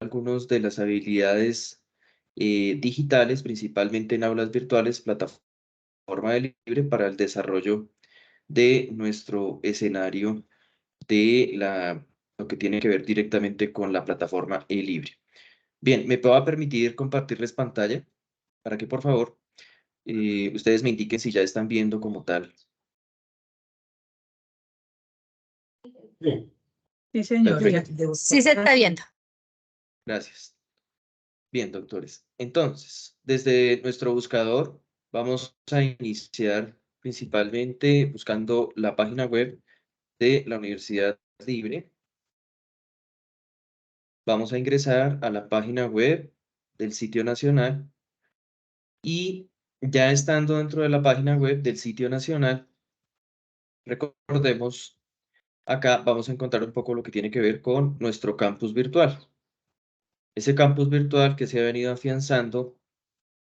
algunas de las habilidades digitales, principalmente en aulas virtuales, plataforma de libre para el desarrollo de nuestro escenario de lo que tiene que ver directamente con la plataforma libre. Bien, ¿me puedo permitir compartirles pantalla para que por favor ustedes me indiquen si ya están viendo como tal? Sí. Sí, señor. Perfecto. Sí se está viendo. Gracias. Bien, doctores. Entonces, desde nuestro buscador vamos a iniciar principalmente buscando la página web de la Universidad Libre. Vamos a ingresar a la página web del sitio nacional y ya estando dentro de la página web del sitio nacional, recordemos, acá vamos a encontrar un poco lo que tiene que ver con nuestro campus virtual. Ese campus virtual que se ha venido afianzando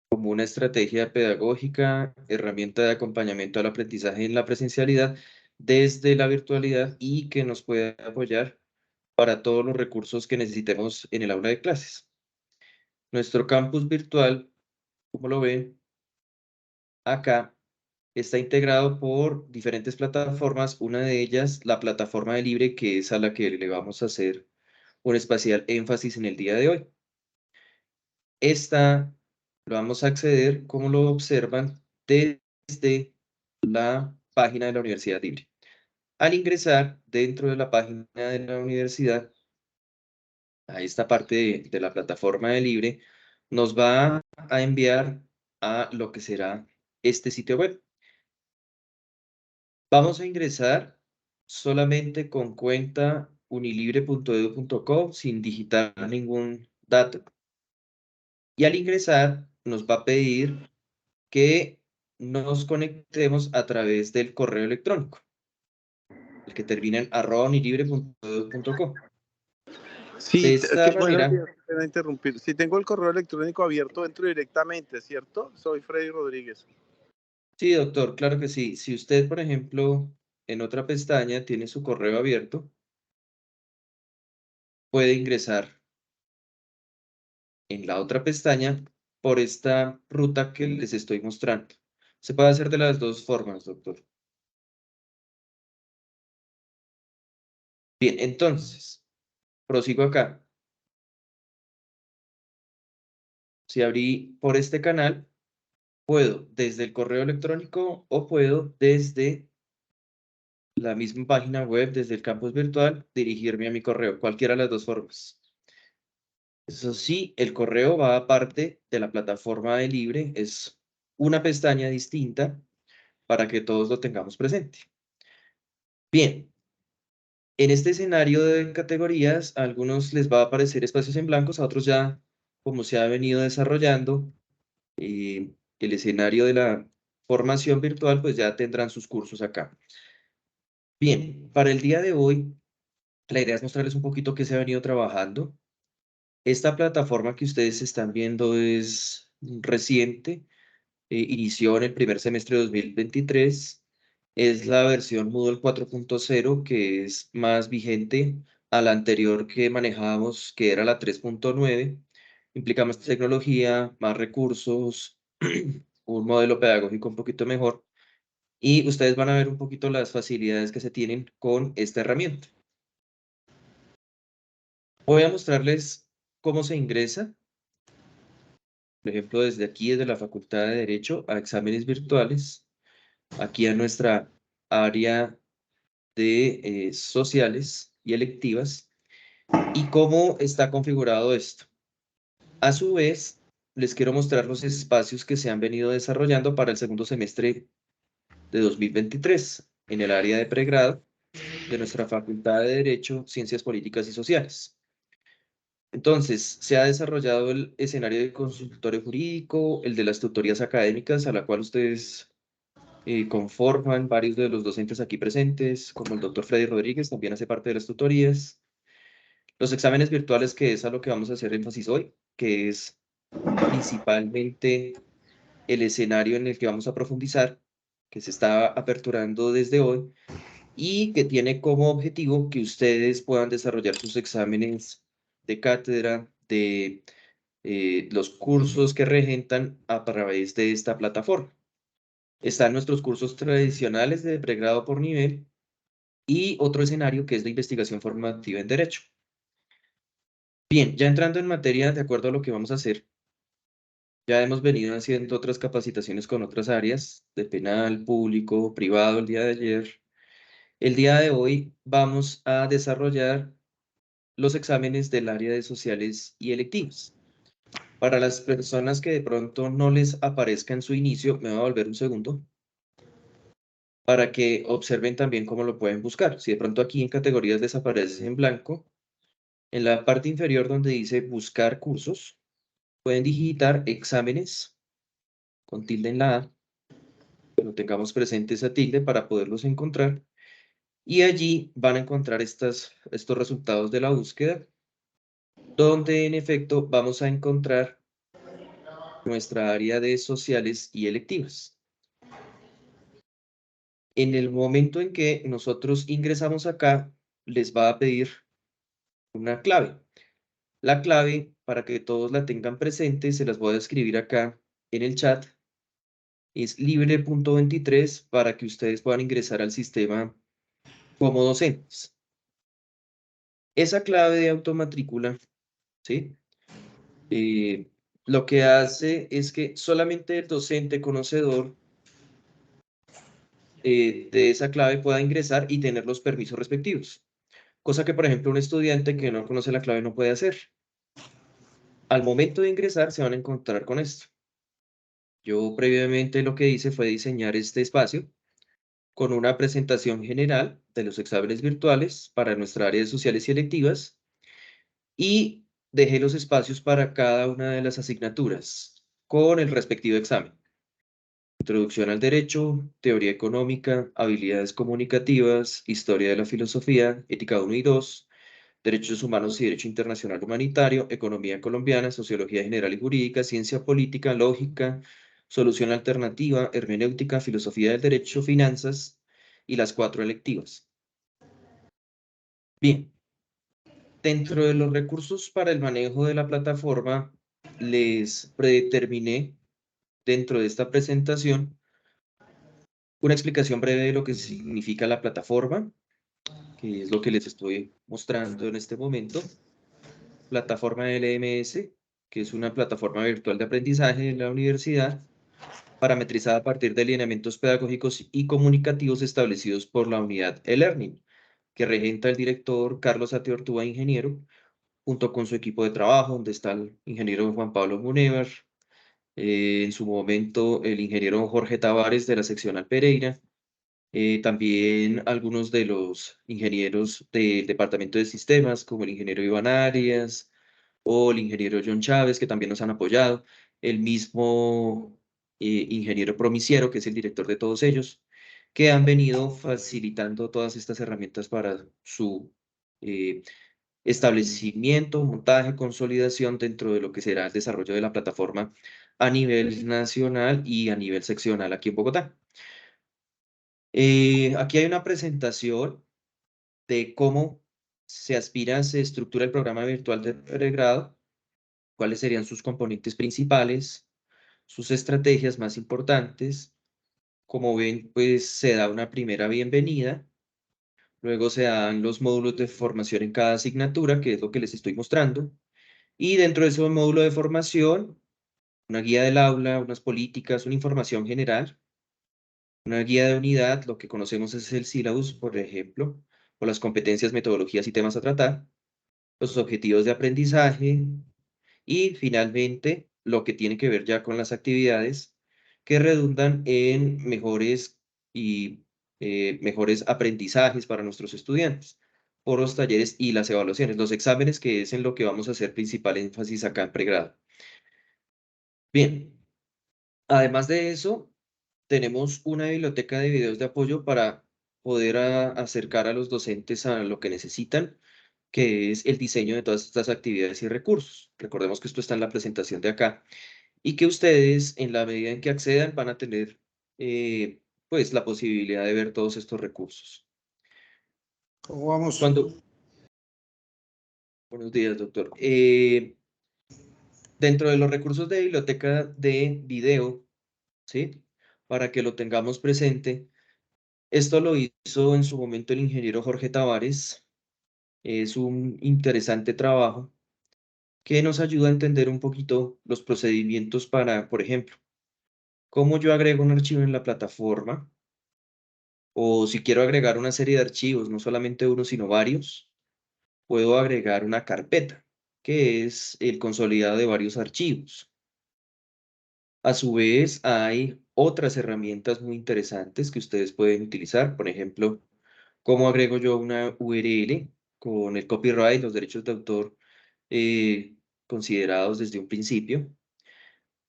como una estrategia pedagógica, herramienta de acompañamiento al aprendizaje en la presencialidad desde la virtualidad y que nos puede apoyar para todos los recursos que necesitemos en el aula de clases. Nuestro campus virtual, como lo ven, acá está integrado por diferentes plataformas, una de ellas la plataforma de Libre, que es a la que le vamos a hacer un especial énfasis en el día de hoy. Esta lo vamos a acceder, como lo observan, desde la página de la Universidad Libre. Al ingresar dentro de la página de la universidad, a esta parte de la plataforma de Libre, nos va a enviar a lo que será este sitio web. Vamos a ingresar solamente con cuenta unilibre.edu.co sin digitar ningún dato. Y al ingresar nos va a pedir que nos conectemos a través del correo electrónico, el que termina en @unilibre.edu.co. Sí, De esta buenos manera, días, pena interrumpir. Si tengo el correo electrónico abierto, entro directamente, ¿cierto? Soy Freddy Rodríguez. sí, doctor, claro que sí. Si usted, por ejemplo, en otra pestaña tiene su correo abierto, puede ingresar en la otra pestaña por esta ruta que les estoy mostrando. Se puede hacer de las dos formas, doctor. Bien, entonces, prosigo acá. Si abrí por este canal, puedo desde el correo electrónico o puedo desde la misma página web, desde el campus virtual, dirigirme a mi correo, cualquiera de las dos formas. Eso sí, el correo va aparte de la plataforma de Libre, es una pestaña distinta para que todos lo tengamos presente. Bien, en este escenario de categorías, a algunos les va a aparecer espacios en blancos, a otros ya, como se ha venido desarrollando el escenario de la formación virtual, pues ya tendrán sus cursos acá. Bien, para el día de hoy, la idea es mostrarles un poquito qué se ha venido trabajando. Esta plataforma que ustedes están viendo es reciente, inició en el primer semestre de 2023. Es la versión Moodle 4.0 que es más vigente a la anterior que manejábamos, que era la 3.9. Implica más tecnología, más recursos, un modelo pedagógico un poquito mejor. Y ustedes van a ver un poquito las facilidades que se tienen con esta herramienta. Voy a mostrarles cómo se ingresa, por ejemplo, desde aquí, desde la Facultad de Derecho, a exámenes virtuales, aquí a nuestra área de sociales y electivas, y cómo está configurado esto. A su vez, les quiero mostrar los espacios que se han venido desarrollando para el segundo semestre de 2023 en el área de pregrado de nuestra Facultad de Derecho, Ciencias Políticas y Sociales. Entonces, se ha desarrollado el escenario de consultorio jurídico, el de las tutorías académicas, a la cual ustedes conforman varios de los docentes aquí presentes, como el doctor Freddy Rodríguez, también hace parte de las tutorías. Los exámenes virtuales, que es a lo que vamos a hacer énfasis hoy, que es principalmente el escenario en el que vamos a profundizar, que se está aperturando desde hoy y que tiene como objetivo que ustedes puedan desarrollar sus exámenes de cátedra, de los cursos que regentan a través de esta plataforma. Están nuestros cursos tradicionales de pregrado por nivel y otro escenario que es de investigación formativa en Derecho. Bien, ya entrando en materia, de acuerdo a lo que vamos a hacer, ya hemos venido haciendo otras capacitaciones con otras áreas de penal, público, privado el día de ayer. El día de hoy vamos a desarrollar los exámenes del área de sociales y electivas. Para las personas que de pronto no les aparezca en su inicio, me voy a volver un segundo, para que observen también cómo lo pueden buscar. Si de pronto aquí en categorías les aparece en blanco, en la parte inferior donde dice buscar cursos, pueden digitar exámenes con tilde en la A, que lo tengamos presente esa tilde para poderlos encontrar. Y allí van a encontrar estos resultados de la búsqueda, donde en efecto vamos a encontrar nuestra área de sociales y electivas. En el momento en que nosotros ingresamos acá, les va a pedir una clave. La clave, para que todos la tengan presente, se las voy a escribir acá en el chat. Es libre.23 para que ustedes puedan ingresar al sistema como docentes. Esa clave de automatrícula, ¿sí? Lo que hace es que solamente el docente conocedor de esa clave pueda ingresar y tener los permisos respectivos. Cosa que, por ejemplo, un estudiante que no conoce la clave no puede hacer. Al momento de ingresar se van a encontrar con esto. Yo previamente lo que hice fue diseñar este espacio con una presentación general de los exámenes virtuales para nuestra área de sociales y electivas y dejé los espacios para cada una de las asignaturas con el respectivo examen. Introducción al derecho, teoría económica, habilidades comunicativas, historia de la filosofía, ética 1 y 2, derechos humanos y derecho internacional humanitario, economía colombiana, sociología general y jurídica, ciencia política, lógica, solución alternativa, hermenéutica, filosofía del derecho, finanzas y las 4 electivas. Bien, dentro de los recursos para el manejo de la plataforma, les predeterminé dentro de esta presentación una explicación breve de lo que significa la plataforma, que es lo que les estoy mostrando en este momento. Plataforma LMS, que es una plataforma virtual de aprendizaje en la universidad, parametrizada a partir de lineamientos pedagógicos y comunicativos establecidos por la unidad e-learning, que regenta el director Carlos Atiortúa, ingeniero, junto con su equipo de trabajo, donde está el ingeniero Juan Pablo Munevar, en su momento el ingeniero Jorge Tavares de la seccional Pereira, también algunos de los ingenieros del departamento de sistemas, como el ingeniero Iván Arias o el ingeniero John Chávez, que también nos han apoyado, el mismo ingeniero Promiciero, que es el director de todos ellos, que han venido facilitando todas estas herramientas para su establecimiento, montaje, consolidación dentro de lo que será el desarrollo de la plataforma a nivel nacional y a nivel seccional aquí en Bogotá. Aquí hay una presentación de cómo se estructura el programa virtual de pregrado, cuáles serían sus componentes principales, sus estrategias más importantes. Como ven, pues se da una primera bienvenida, luego se dan los módulos de formación en cada asignatura, que es lo que les estoy mostrando, y dentro de ese módulo de formación, una guía del aula, unas políticas, una información general, una guía de unidad, lo que conocemos es el sílabus, por ejemplo, o las competencias, metodologías y temas a tratar, los objetivos de aprendizaje y finalmente lo que tiene que ver ya con las actividades que redundan en mejores aprendizajes para nuestros estudiantes por los talleres y las evaluaciones, los exámenes, que es en lo que vamos a hacer principal énfasis acá en pregrado. Bien, además de eso, tenemos una biblioteca de videos de apoyo para poder acercar a los docentes a lo que necesitan, que es el diseño de todas estas actividades y recursos. Recordemos que esto está en la presentación de acá y que ustedes, en la medida en que accedan, van a tener pues la posibilidad de ver todos estos recursos. ¿Cómo vamos? Cuando... Buenos días, doctor. dentro de los recursos de biblioteca de video, ¿sí? Para que lo tengamos presente. Esto lo hizo en su momento el ingeniero Jorge Tavares. Es un interesante trabajo que nos ayuda a entender un poquito los procedimientos para, por ejemplo, cómo yo agrego un archivo en la plataforma, o si quiero agregar una serie de archivos, no solamente uno, sino varios, puedo agregar una carpeta, que es el consolidado de varios archivos. A su vez, hay otras herramientas muy interesantes que ustedes pueden utilizar. Por ejemplo, cómo agrego yo una URL con el copyright, los derechos de autor considerados desde un principio.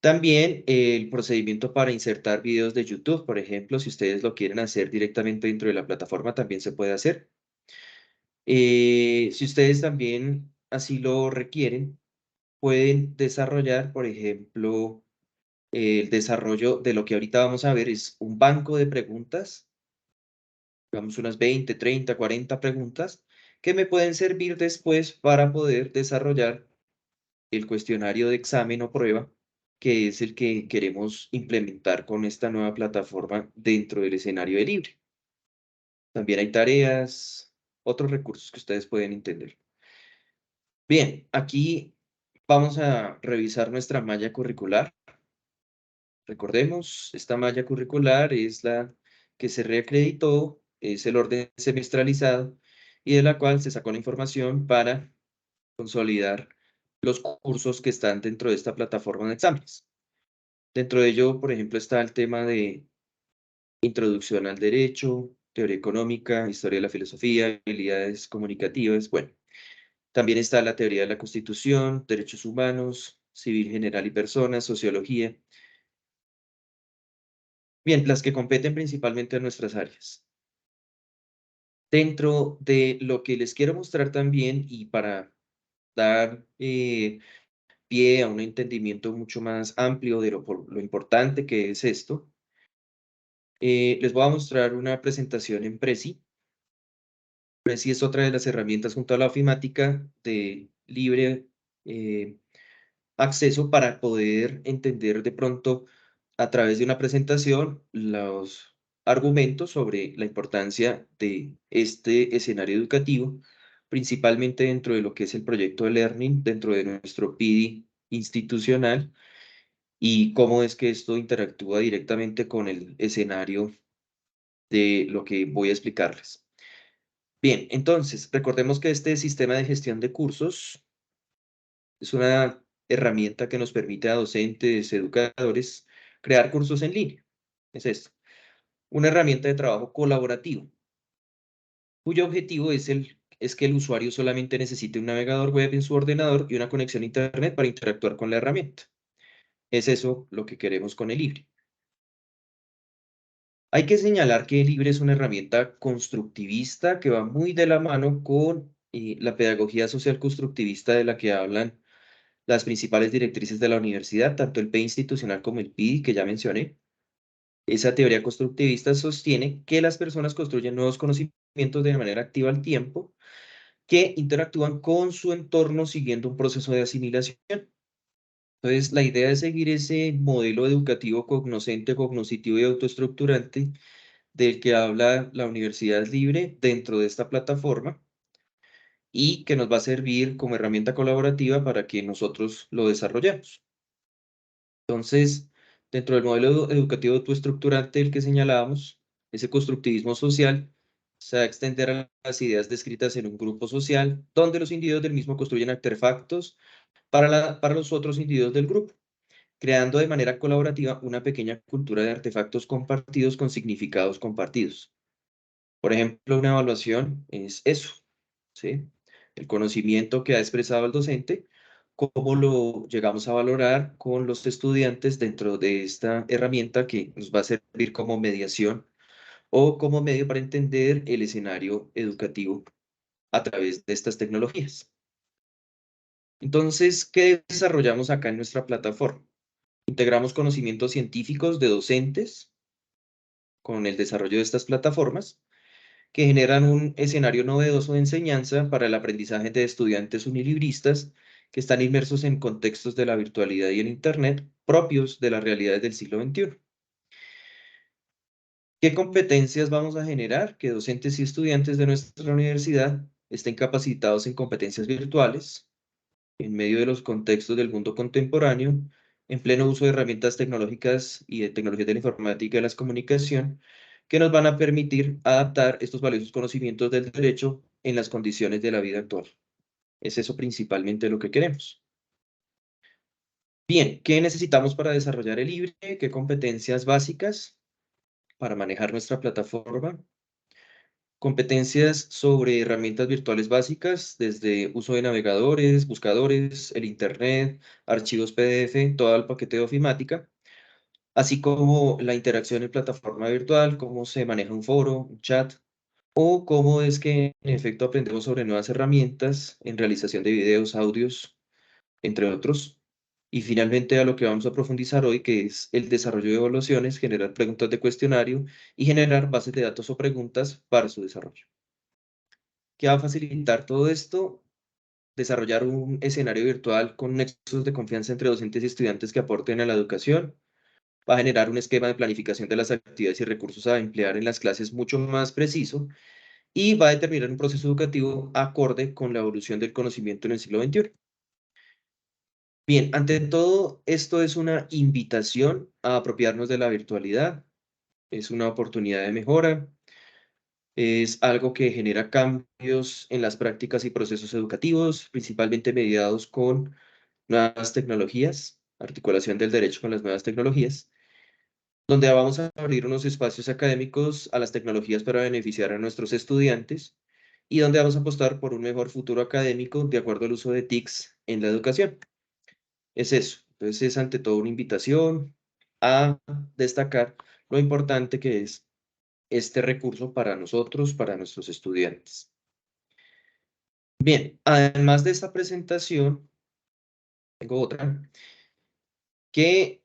También el procedimiento para insertar videos de YouTube, por ejemplo, si ustedes lo quieren hacer directamente dentro de la plataforma, también se puede hacer. Si ustedes también así lo requieren, pueden desarrollar, por ejemplo, el desarrollo de lo que ahorita vamos a ver es un banco de preguntas, digamos unas 20, 30, 40 preguntas, que me pueden servir después para poder desarrollar el cuestionario de examen o prueba, que es el que queremos implementar con esta nueva plataforma dentro del escenario de Libre. También hay tareas, otros recursos que ustedes pueden entender. Bien, aquí vamos a revisar nuestra malla curricular. Recordemos, esta malla curricular es la que se reacreditó, es el orden semestralizado y de la cual se sacó la información para consolidar los cursos que están dentro de esta plataforma de exámenes. Dentro de ello, por ejemplo, está el tema de introducción al derecho, teoría económica, historia de la filosofía, habilidades comunicativas. Bueno, también está la teoría de la Constitución, derechos humanos, civil general y personas, sociología. Bien, las que competen principalmente a nuestras áreas. Dentro de lo que les quiero mostrar también y para dar pie a un entendimiento mucho más amplio de lo importante que es esto, les voy a mostrar una presentación en Prezi. Prezi es otra de las herramientas junto a la ofimática de libre acceso para poder entender de pronto a través de una presentación los argumentos sobre la importancia de este escenario educativo, principalmente dentro de lo que es el proyecto de Learning, dentro de nuestro PIDI institucional, y cómo es que esto interactúa directamente con el escenario de lo que voy a explicarles. Bien, entonces, recordemos que este sistema de gestión de cursos es una herramienta que nos permite a docentes, educadores, crear cursos en línea. Es esto, una herramienta de trabajo colaborativo, cuyo objetivo es que el usuario solamente necesite un navegador web en su ordenador y una conexión a Internet para interactuar con la herramienta. Es eso lo que queremos con el Libre. Hay que señalar que el Libre es una herramienta constructivista que va muy de la mano con la pedagogía social constructivista de la que hablan las principales directrices de la universidad, tanto el P institucional como el PIDI, que ya mencioné. Esa teoría constructivista sostiene que las personas construyen nuevos conocimientos de manera activa al tiempo, que interactúan con su entorno siguiendo un proceso de asimilación. Entonces, la idea es seguir ese modelo educativo cognoscente, cognoscitivo y autoestructurante del que habla la Universidad Libre dentro de esta plataforma y que nos va a servir como herramienta colaborativa para que nosotros lo desarrollemos. Entonces, dentro del modelo educativo autoestructurante del que señalábamos, ese constructivismo social se va a extender a las ideas descritas en un grupo social, donde los individuos del mismo construyen artefactos para los otros individuos del grupo, creando de manera colaborativa una pequeña cultura de artefactos compartidos con significados compartidos. Por ejemplo, una evaluación es eso, ¿sí? El conocimiento que ha expresado el docente, cómo lo llegamos a valorar con los estudiantes dentro de esta herramienta que nos va a servir como mediación o como medio para entender el escenario educativo a través de estas tecnologías. Entonces, ¿qué desarrollamos acá en nuestra plataforma? Integramos conocimientos científicos de docentes con el desarrollo de estas plataformas que generan un escenario novedoso de enseñanza para el aprendizaje de estudiantes unilibristas que están inmersos en contextos de la virtualidad y el Internet propios de las realidades del siglo XXI. ¿Qué competencias vamos a generar? Que docentes y estudiantes de nuestra universidad estén capacitados en competencias virtuales, en medio de los contextos del mundo contemporáneo, en pleno uso de herramientas tecnológicas y de tecnologías de la informática y de la comunicación, que nos van a permitir adaptar estos valiosos conocimientos del derecho en las condiciones de la vida actual. Es eso principalmente lo que queremos. Bien, ¿qué necesitamos para desarrollar el libre? ¿Qué competencias básicas para manejar nuestra plataforma? Competencias sobre herramientas virtuales básicas, desde uso de navegadores, buscadores, el Internet, archivos PDF, todo el paquete de ofimática, así como la interacción en plataforma virtual, cómo se maneja un foro, un chat, o cómo es que en efecto aprendemos sobre nuevas herramientas en realización de videos, audios, entre otros. Y finalmente a lo que vamos a profundizar hoy, que es el desarrollo de evaluaciones, generar preguntas de cuestionario y generar bases de datos o preguntas para su desarrollo. ¿Qué va a facilitar todo esto? Desarrollar un escenario virtual con nexos de confianza entre docentes y estudiantes que aporten a la educación. Va a generar un esquema de planificación de las actividades y recursos a emplear en las clases mucho más preciso y va a determinar un proceso educativo acorde con la evolución del conocimiento en el siglo XXI. Bien, ante todo, esto es una invitación a apropiarnos de la virtualidad, es una oportunidad de mejora, es algo que genera cambios en las prácticas y procesos educativos, principalmente mediados con nuevas tecnologías, articulación del derecho con las nuevas tecnologías, donde vamos a abrir unos espacios académicos a las tecnologías para beneficiar a nuestros estudiantes y donde vamos a apostar por un mejor futuro académico de acuerdo al uso de TICs en la educación. Es eso. Entonces es ante todo una invitación a destacar lo importante que es este recurso para nosotros, para nuestros estudiantes. Bien, además de esta presentación, tengo otra que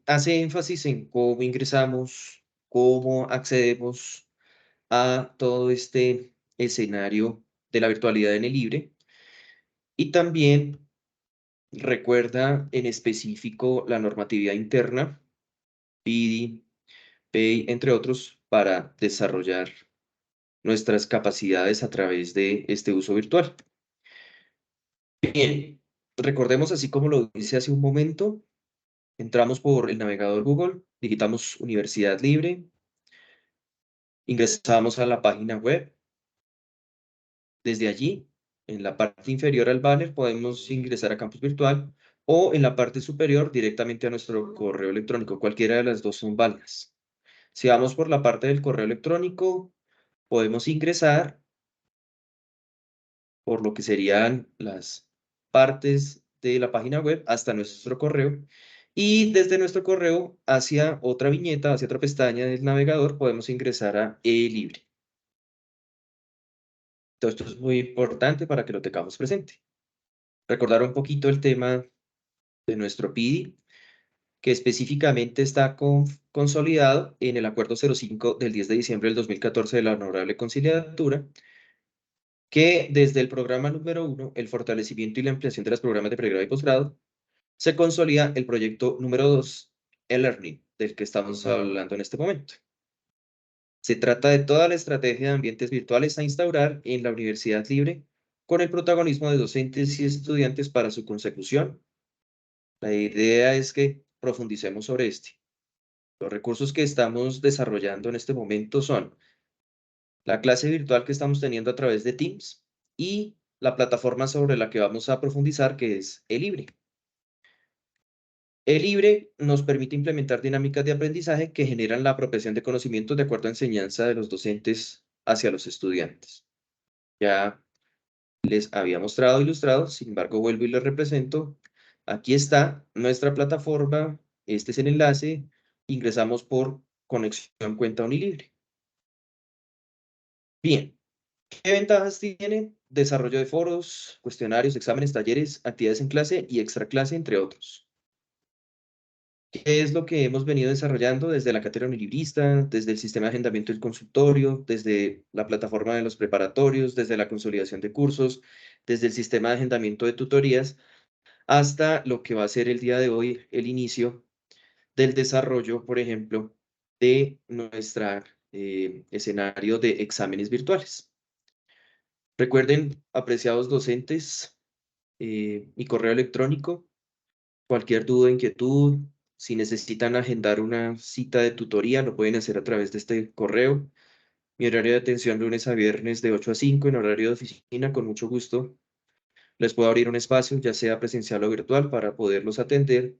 hace énfasis en cómo ingresamos, cómo accedemos a todo este escenario de la virtualidad en el libre y también recuerda en específico la normatividad interna, PIDI, PEI, entre otros, para desarrollar nuestras capacidades a través de este uso virtual. Bien, recordemos así como lo hice hace un momento, entramos por el navegador Google, digitamos Universidad Libre, ingresamos a la página web. Desde allí, en la parte inferior al banner, podemos ingresar a Campus Virtual o en la parte superior directamente a nuestro correo electrónico. Cualquiera de las dos son válidas. Si vamos por la parte del correo electrónico, podemos ingresar por lo que serían las partes de la página web hasta nuestro correo. Y desde nuestro correo hacia otra viñeta, hacia otra pestaña del navegador, podemos ingresar a eLibre. Todo esto es muy importante para que lo tengamos presente. Recordar un poquito el tema de nuestro PIDI, que específicamente está consolidado en el Acuerdo 05 del 10 de diciembre del 2014 de la Honorable Conciliatura, que desde el programa número 1, el fortalecimiento y la ampliación de los programas de pregrado y posgrado, se consolida el proyecto número 2, el Learning, del que estamos hablando en este momento. Se trata de toda la estrategia de ambientes virtuales a instaurar en la Universidad Libre, con el protagonismo de docentes y estudiantes para su consecución. La idea es que profundicemos sobre este. Los recursos que estamos desarrollando en este momento son la clase virtual que estamos teniendo a través de Teams y la plataforma sobre la que vamos a profundizar, que es eLibre. eLibre nos permite implementar dinámicas de aprendizaje que generan la apropiación de conocimientos de acuerdo a enseñanza de los docentes hacia los estudiantes. Ya les había mostrado, ilustrado, sin embargo, vuelvo y les represento. Aquí está nuestra plataforma, este es el enlace, ingresamos por conexión cuenta Unilibre. Bien, ¿qué ventajas tiene? Desarrollo de foros, cuestionarios, exámenes, talleres, actividades en clase y extra clase, entre otros. ¿Qué es lo que hemos venido desarrollando desde la cátedra unilibrista, desde el sistema de agendamiento del consultorio, desde la plataforma de los preparatorios, desde la consolidación de cursos, desde el sistema de agendamiento de tutorías? hasta lo que va a ser el día de hoy, el inicio del desarrollo, por ejemplo, de nuestro escenario de exámenes virtuales. Recuerden, apreciados docentes, mi correo electrónico, cualquier duda, inquietud, si necesitan agendar una cita de tutoría, lo pueden hacer a través de este correo. Mi horario de atención lunes a viernes de 8 a 5 en horario de oficina, con mucho gusto. Les puedo abrir un espacio, ya sea presencial o virtual, para poderlos atender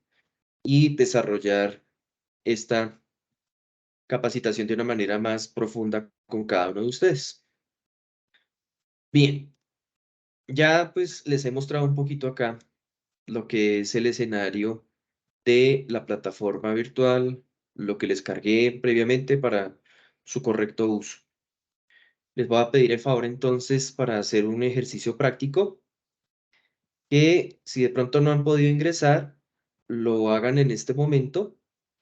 y desarrollar esta capacitación de una manera más profunda con cada uno de ustedes. Bien, ya pues les he mostrado un poquito acá lo que es el escenario de la plataforma virtual, lo que les cargué previamente para su correcto uso. Les voy a pedir el favor entonces para hacer un ejercicio práctico que si de pronto no han podido ingresar, lo hagan en este momento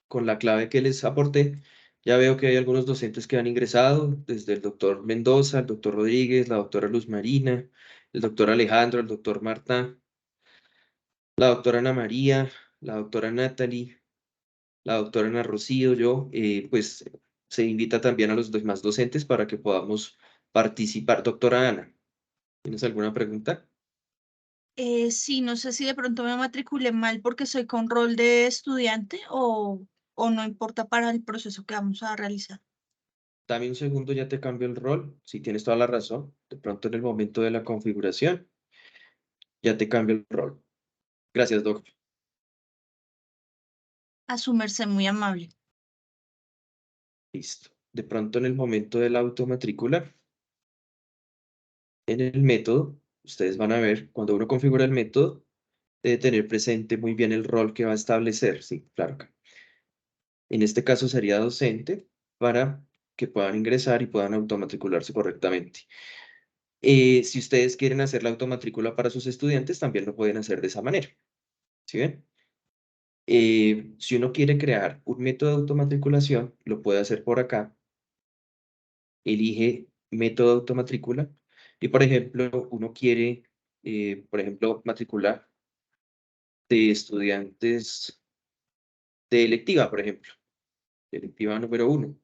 con la clave que les aporté. Ya veo que hay algunos docentes que han ingresado, desde el doctor Mendoza, el doctor Rodríguez, la doctora Luz Marina, el doctor Alejandro, el doctor Marta, la doctora Ana María, la doctora Natalie, la doctora Ana Rocío, yo, pues se invita también a los demás docentes para que podamos participar. Doctora Ana, ¿tienes alguna pregunta? Sí, no sé si de pronto me matriculé mal porque soy con rol de estudiante o no importa para el proceso que vamos a realizar. Dame un segundo, ya te cambio el rol. Si tienes toda la razón, de pronto en el momento de la configuración, ya te cambio el rol. Gracias, Doc. A su merced, muy amable. Listo. De pronto en el momento de la automatrícula, en el método, ustedes van a ver, cuando uno configura el método, debe tener presente muy bien el rol que va a establecer. Sí, claro. En este caso sería docente para que puedan ingresar y puedan automatricularse correctamente. Si ustedes quieren hacer la automatrícula para sus estudiantes, también lo pueden hacer de esa manera. ¿Sí ven? Si uno quiere crear un método de automatriculación, lo puede hacer por acá. Elige método de automatrícula y, por ejemplo, uno quiere, por ejemplo, matricular de estudiantes de electiva, por ejemplo, de electiva número 1.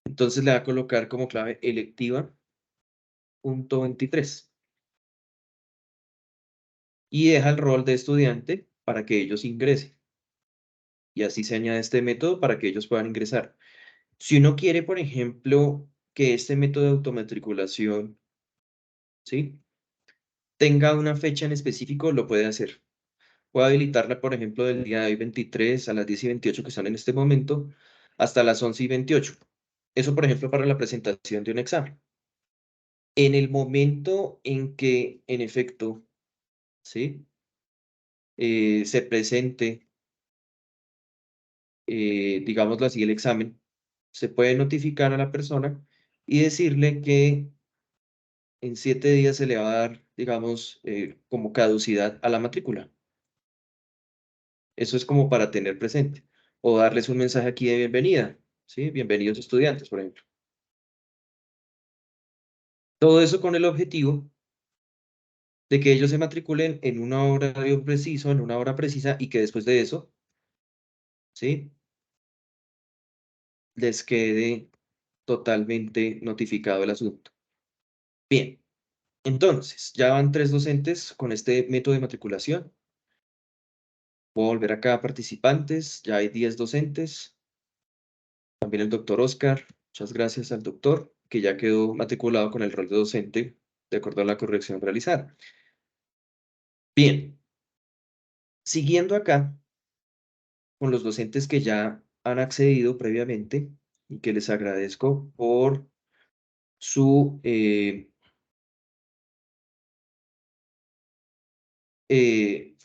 Entonces le va a colocar como clave electiva.23 y deja el rol de estudiante para que ellos ingresen. Y así se añade este método para que ellos puedan ingresar. Si uno quiere, por ejemplo, que este método de automatriculación, ¿sí?, tenga una fecha en específico, lo puede hacer. Puede habilitarla, por ejemplo, del día de hoy 23 a las 10:28 que están en este momento, hasta las 11:28. Eso, por ejemplo, para la presentación de un examen. En el momento en que, en efecto, ¿sí?, se presente, digámoslo así, el examen, se puede notificar a la persona y decirle que en 7 días se le va a dar, digamos, como caducidad a la matrícula. Eso es como para tener presente. O darles un mensaje aquí de bienvenida, ¿sí? Bienvenidos estudiantes, por ejemplo. Todo eso con el objetivo de que ellos se matriculen en un horario preciso, en una hora precisa, y que después de eso, ¿sí?, les quede totalmente notificado el asunto. Bien, entonces, ya van 3 docentes con este método de matriculación. Puedo volver acá a participantes, ya hay 10 docentes. También el doctor Oscar, muchas gracias al doctor, que ya quedó matriculado con el rol de docente, de acuerdo a la corrección realizada. Bien, siguiendo acá con los docentes que ya han accedido previamente y que les agradezco por su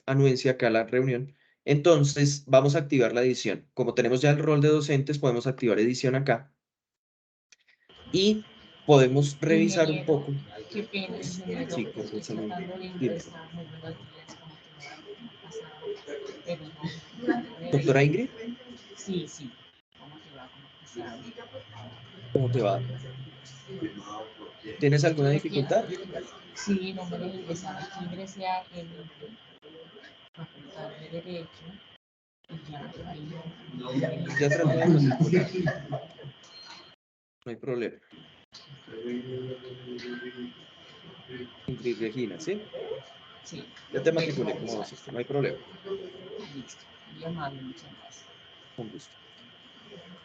anuencia acá a la reunión. Entonces, vamos a activar la edición. Como tenemos ya el rol de docentes, podemos activar edición acá y podemos revisar un Ingeniero, poco. qué pena, ingeniero, Sí, con estoy mucho gusto. tratando de Dime. ingresar. Muy buenos días, como te va pasado, pero no. Doctora Ingrid, Sí, sí. ¿Cómo te va? ¿Cómo te sabes? ¿cómo te va? ¿Tienes alguna Estuve aquí, dificultad? sí, no me dejé ingresar. Aquí ingresé a el Facultad de Derecho. Y ya ahí. Ya trato de matricular. No hay problema. Ingrid Regina, ¿sí? Sí. Ya te matriculé como docente, no hay problema. Listo. Muy amable, muchas gracias. Con gusto.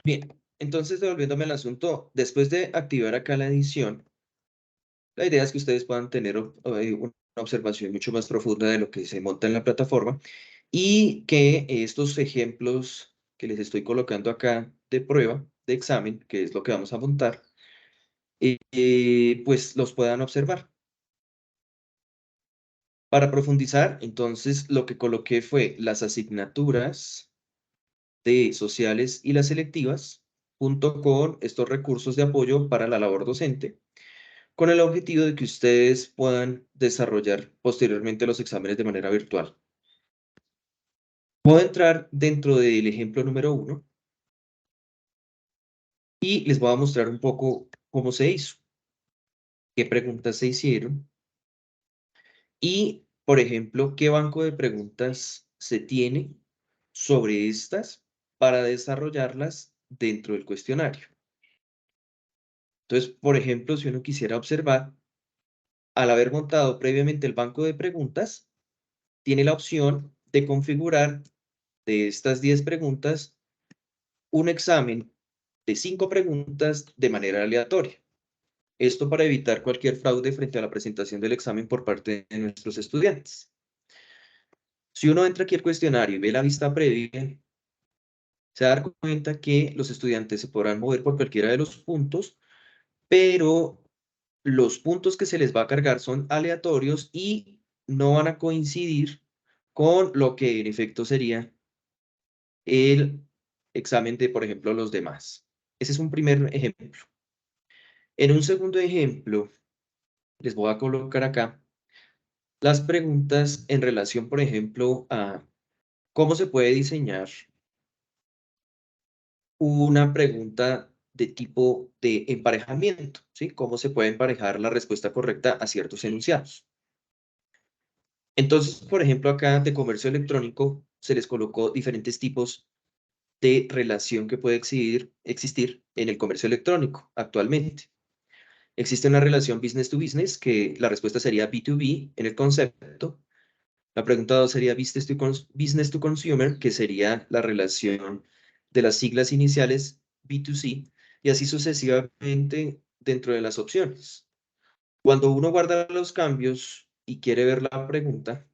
Bien, entonces devolviéndome al asunto, después de activar acá la edición, la idea es que ustedes puedan tener una observación mucho más profunda de lo que se monta en la plataforma y que estos ejemplos que les estoy colocando acá de prueba, de examen, que es lo que vamos a montar, pues los puedan observar. Para profundizar, entonces, lo que coloqué fue las asignaturas de sociales y las selectivas, junto con estos recursos de apoyo para la labor docente, con el objetivo de que ustedes puedan desarrollar posteriormente los exámenes de manera virtual. Puedo entrar dentro del ejemplo número 1 y les voy a mostrar un poco cómo se hizo, qué preguntas se hicieron y, por ejemplo, qué banco de preguntas se tiene sobre estas para desarrollarlas dentro del cuestionario. Entonces, por ejemplo, si uno quisiera observar, al haber montado previamente el banco de preguntas, tiene la opción de configurar de estas 10 preguntas un examen de 5 preguntas de manera aleatoria. Esto para evitar cualquier fraude frente a la presentación del examen por parte de nuestros estudiantes. Si uno entra aquí al cuestionario y ve la vista previa, se va a dar cuenta que los estudiantes se podrán mover por cualquiera de los puntos, pero los puntos que se les va a cargar son aleatorios y no van a coincidir con lo que en efecto sería el examen de, por ejemplo, los demás. Ese es un primer ejemplo. En un segundo ejemplo, les voy a colocar acá las preguntas en relación, por ejemplo, a cómo se puede diseñar una pregunta de tipo de emparejamiento, ¿sí? Cómo se puede emparejar la respuesta correcta a ciertos enunciados. Entonces, por ejemplo, acá de comercio electrónico se les colocó diferentes tipos de relación que puede existir en el comercio electrónico actualmente. Existe una relación business to business, que la respuesta sería B2B en el concepto. La pregunta 2 sería business to consumer, que sería la relación de las siglas iniciales B2C, y así sucesivamente dentro de las opciones. Cuando uno guarda los cambios y quiere ver la pregunta,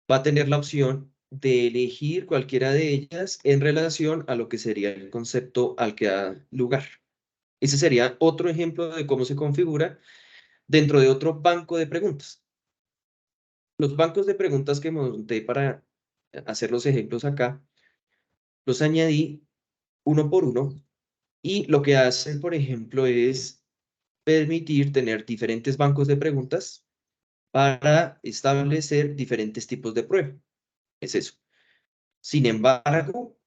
va a tener la opción de elegir cualquiera de ellas en relación a lo que sería el concepto al que da lugar. Ese sería otro ejemplo de cómo se configura dentro de otro banco de preguntas. Los bancos de preguntas que monté para hacer los ejemplos acá, los añadí uno por uno y lo que hacen, por ejemplo, es permitir tener diferentes bancos de preguntas para establecer diferentes tipos de prueba. Es eso. Sin embargo,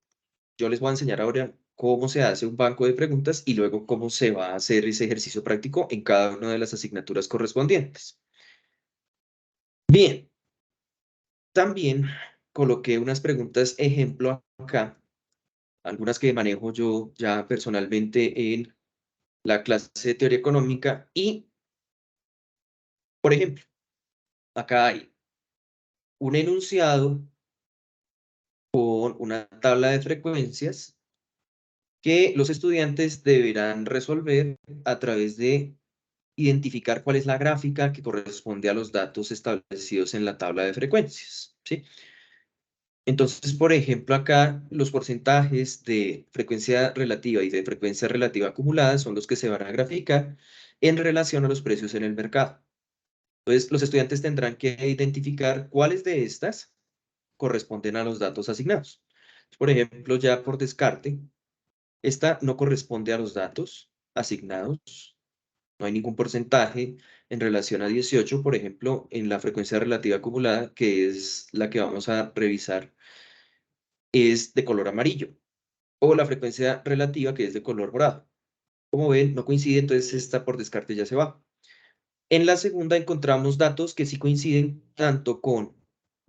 yo les voy a enseñar ahora cómo se hace un banco de preguntas y luego cómo se va a hacer ese ejercicio práctico en cada una de las asignaturas correspondientes. Bien, también coloqué unas preguntas ejemplo acá, algunas que manejo yo ya personalmente en la clase de teoría económica y, por ejemplo, acá hay un enunciado con una tabla de frecuencias que los estudiantes deberán resolver a través de identificar cuál es la gráfica que corresponde a los datos establecidos en la tabla de frecuencias, ¿sí? Entonces, por ejemplo, acá los porcentajes de frecuencia relativa y de frecuencia relativa acumulada son los que se van a graficar en relación a los precios en el mercado. Entonces, los estudiantes tendrán que identificar cuáles de estas corresponden a los datos asignados. Por ejemplo, ya por descarte, esta no corresponde a los datos asignados. No hay ningún porcentaje en relación a 18, por ejemplo, en la frecuencia relativa acumulada, que es la que vamos a revisar, es de color amarillo, o la frecuencia relativa, que es de color morado. Como ven, no coincide, entonces esta por descarte ya se va. En la segunda encontramos datos que sí coinciden tanto con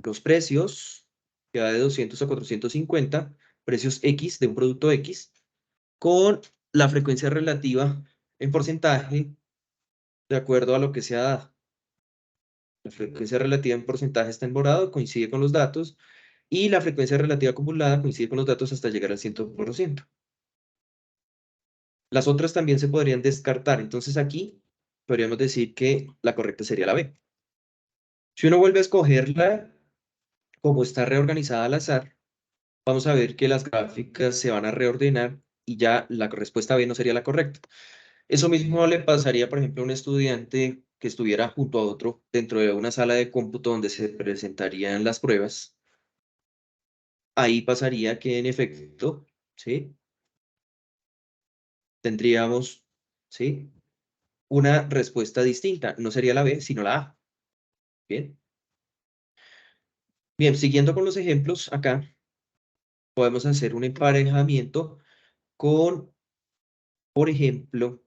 los precios, que va de 200 a 450, precios X de un producto X, con la frecuencia relativa en porcentaje de acuerdo a lo que se ha dado. La frecuencia relativa en porcentaje está en morado, coincide con los datos, y la frecuencia relativa acumulada coincide con los datos hasta llegar al 100%. Las otras también se podrían descartar, entonces aquí podríamos decir que la correcta sería la B. Si uno vuelve a escogerla, como está reorganizada al azar, vamos a ver que las gráficas se van a reordenar y ya la respuesta B no sería la correcta. Eso mismo le pasaría, por ejemplo, a un estudiante que estuviera junto a otro dentro de una sala de cómputo donde se presentarían las pruebas. Ahí pasaría que en efecto, ¿sí? Tendríamos, ¿sí? Una respuesta distinta. No sería la B, sino la A. Bien. Bien, siguiendo con los ejemplos, acá podemos hacer un emparejamiento con, por ejemplo,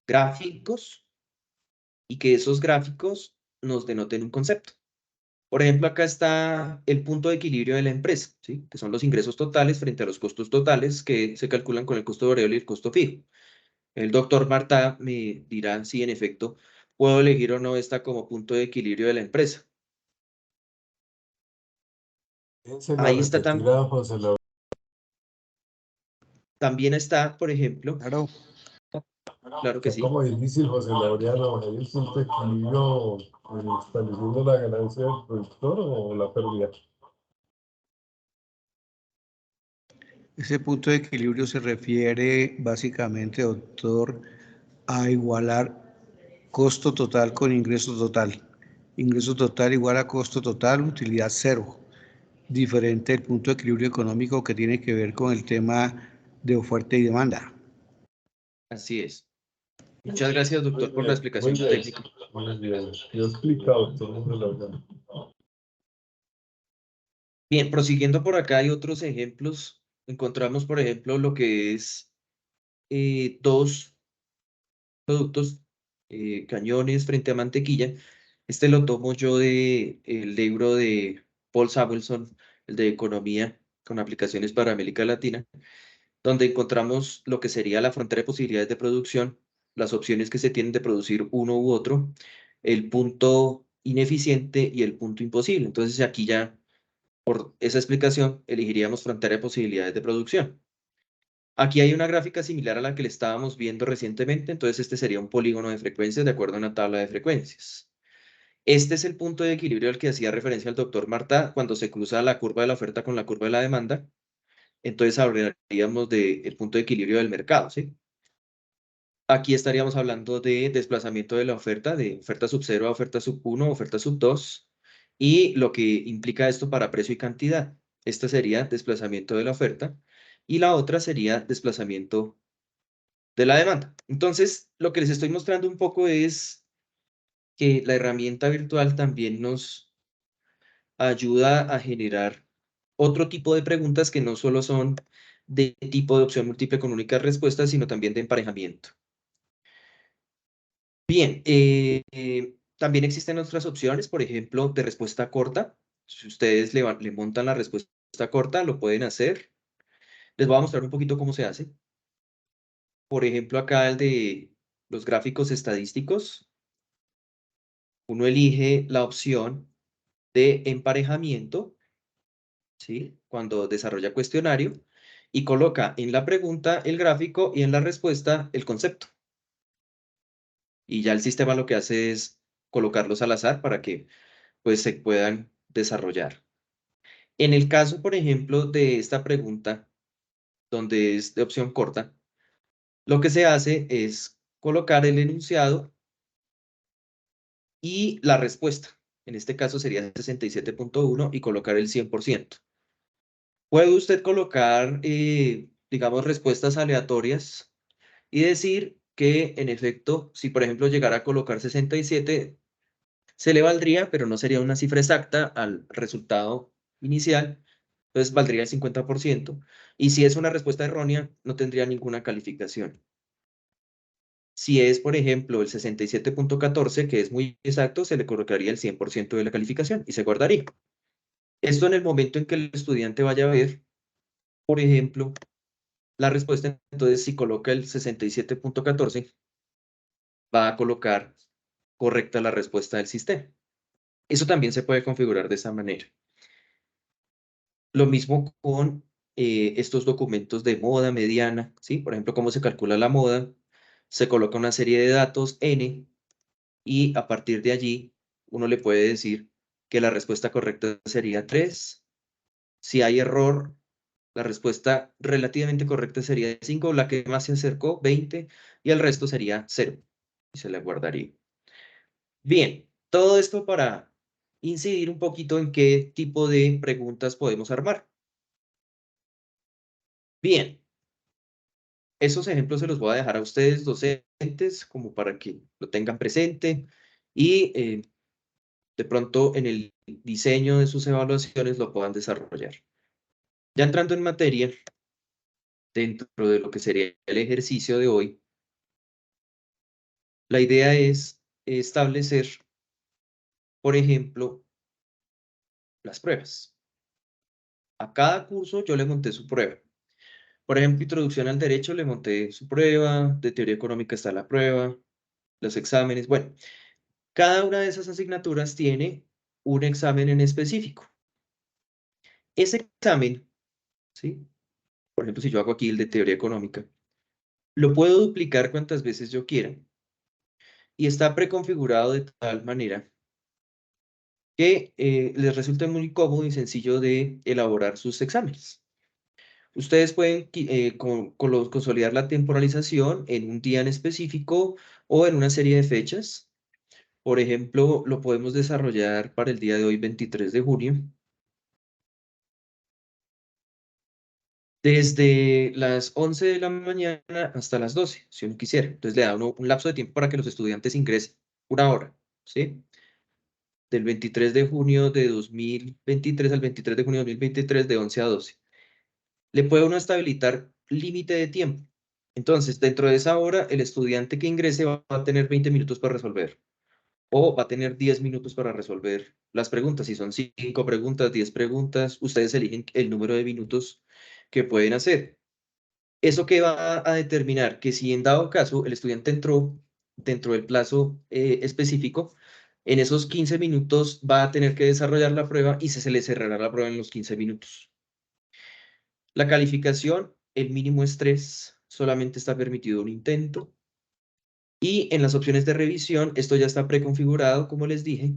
gráficos y que esos gráficos nos denoten un concepto. Por ejemplo, acá está el punto de equilibrio de la empresa, ¿sí? Que son los ingresos totales frente a los costos totales que se calculan con el costo variable y el costo fijo. El doctor Marta me dirá si en efecto puedo elegir o no esta como punto de equilibrio de la empresa. Ahí está también está, por ejemplo, Claro. claro que Está sí. como difícil, José Laureano, ¿hay el punto de equilibrio estableciendo la ganancia del productor o la pérdida? Ese punto de equilibrio se refiere básicamente, doctor, a igualar costo total con ingreso total. Ingreso total igual a costo total, utilidad cero. Diferente del punto de equilibrio económico que tiene que ver con el tema de oferta y demanda. Así es. Muchas gracias, doctor, por la explicación Muy bien, técnica. muy bien. Yo explicado, doctor José Laureano. Bien, prosiguiendo por acá hay otros ejemplos. Encontramos, por ejemplo, lo que es dos productos, cañones frente a mantequilla. Este lo tomo yo de el libro de Paul Samuelson, el de Economía con aplicaciones para América Latina, donde encontramos lo que sería la frontera de posibilidades de producción, las opciones que se tienen de producir uno u otro, el punto ineficiente y el punto imposible. Entonces aquí ya, por esa explicación, elegiríamos frontera de posibilidades de producción. Aquí hay una gráfica similar a la que le estábamos viendo recientemente, entonces este sería un polígono de frecuencias de acuerdo a una tabla de frecuencias. Este es el punto de equilibrio al que hacía referencia el doctor Marta cuando se cruza la curva de la oferta con la curva de la demanda. Entonces hablaríamos del punto de equilibrio del mercado, ¿sí? Aquí estaríamos hablando de desplazamiento de la oferta, de oferta sub 0 a oferta sub 1, oferta sub 2, y lo que implica esto para precio y cantidad. Esta sería desplazamiento de la oferta y la otra sería desplazamiento de la demanda. Entonces, lo que les estoy mostrando un poco es que la herramienta virtual también nos ayuda a generar otro tipo de preguntas que no solo son de tipo de opción múltiple con únicas respuestas, sino también de emparejamiento. Bien, también existen otras opciones, por ejemplo, de respuesta corta. Si ustedes le montan la respuesta corta, lo pueden hacer. Les voy a mostrar un poquito cómo se hace. Por ejemplo, acá el de los gráficos estadísticos. Uno elige la opción de emparejamiento, ¿sí? Cuando desarrolla cuestionario, y coloca en la pregunta el gráfico y en la respuesta el concepto. Y ya el sistema lo que hace es colocarlos al azar para que pues, se puedan desarrollar. En el caso, por ejemplo, de esta pregunta, donde es de opción corta, lo que se hace es colocar el enunciado y la respuesta. En este caso sería 67.1 y colocar el 100%. Puede usted colocar, digamos, respuestas aleatorias y decir que, en efecto, si por ejemplo llegara a colocar 67, se le valdría, pero no sería una cifra exacta al resultado inicial, entonces valdría el 50%. Y si es una respuesta errónea, no tendría ninguna calificación. Si es, por ejemplo, el 67.14, que es muy exacto, se le colocaría el 100% de la calificación y se guardaría. Esto en el momento en que el estudiante vaya a ver, por ejemplo, la respuesta, entonces si coloca el 67.14, va a colocar correcta la respuesta del sistema. Eso también se puede configurar de esa manera. Lo mismo con estos documentos de moda mediana, ¿sí? Por ejemplo, cómo se calcula la moda, se coloca una serie de datos N y a partir de allí uno le puede decir que la respuesta correcta sería 3. Si hay error, la respuesta relativamente correcta sería 5, la que más se acercó, 20, y el resto sería 0. Y se le guardaría. Bien, todo esto para incidir un poquito en qué tipo de preguntas podemos armar. Bien, esos ejemplos se los voy a dejar a ustedes, docentes, como para que lo tengan presente y de pronto en el diseño de sus evaluaciones lo puedan desarrollar. Ya entrando en materia, dentro de lo que sería el ejercicio de hoy, la idea es establecer, por ejemplo, las pruebas. A cada curso yo le monté su prueba. Por ejemplo, Introducción al Derecho le monté su prueba, de Teoría Económica está la prueba, los exámenes. Bueno, cada una de esas asignaturas tiene un examen en específico. Ese examen, ¿sí? Por ejemplo, si yo hago aquí el de Teoría Económica, lo puedo duplicar cuantas veces yo quiera y está preconfigurado de tal manera que les resulte muy cómodo y sencillo de elaborar sus exámenes. Ustedes pueden consolidar la temporalización en un día en específico o en una serie de fechas. Por ejemplo, lo podemos desarrollar para el día de hoy, 23 de junio. Desde las 11 de la mañana hasta las 12, si uno quisiera. Entonces le da uno un lapso de tiempo para que los estudiantes ingresen. Una hora, ¿sí? Del 23 de junio de 2023 al 23 de junio de 2023 de 11 a 12. Le puede uno habilitar límite de tiempo. Entonces, dentro de esa hora, el estudiante que ingrese va a tener 20 minutos para resolver. O va a tener 10 minutos para resolver las preguntas. Si son 5 preguntas, 10 preguntas, ustedes eligen el número de minutos que pueden hacer. ¿Eso qué va a determinar? Que si en dado caso el estudiante entró dentro del plazo específico, en esos 15 minutos va a tener que desarrollar la prueba y se le cerrará la prueba en los 15 minutos. La calificación, el mínimo es 3, solamente está permitido un intento. Y en las opciones de revisión, esto ya está preconfigurado, como les dije,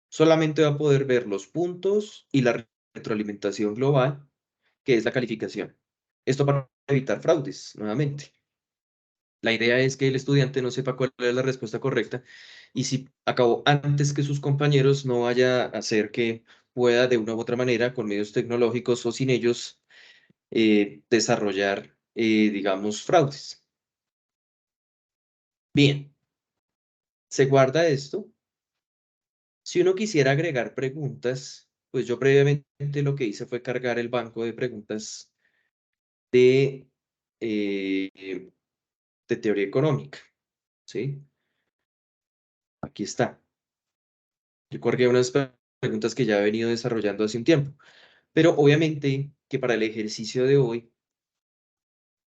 solamente va a poder ver los puntos y la retroalimentación global, que es la calificación. Esto para evitar fraudes, nuevamente. La idea es que el estudiante no sepa cuál es la respuesta correcta y si acabó antes que sus compañeros, no vaya a hacer que pueda de una u otra manera, con medios tecnológicos o sin ellos, desarrollar, digamos, fraudes. Bien, se guarda esto. Si uno quisiera agregar preguntas, pues yo previamente lo que hice fue cargar el banco de preguntas de, de teoría económica, ¿sí? Aquí está. Yo cargué unas preguntas que ya he venido desarrollando hace un tiempo, pero obviamente que para el ejercicio de hoy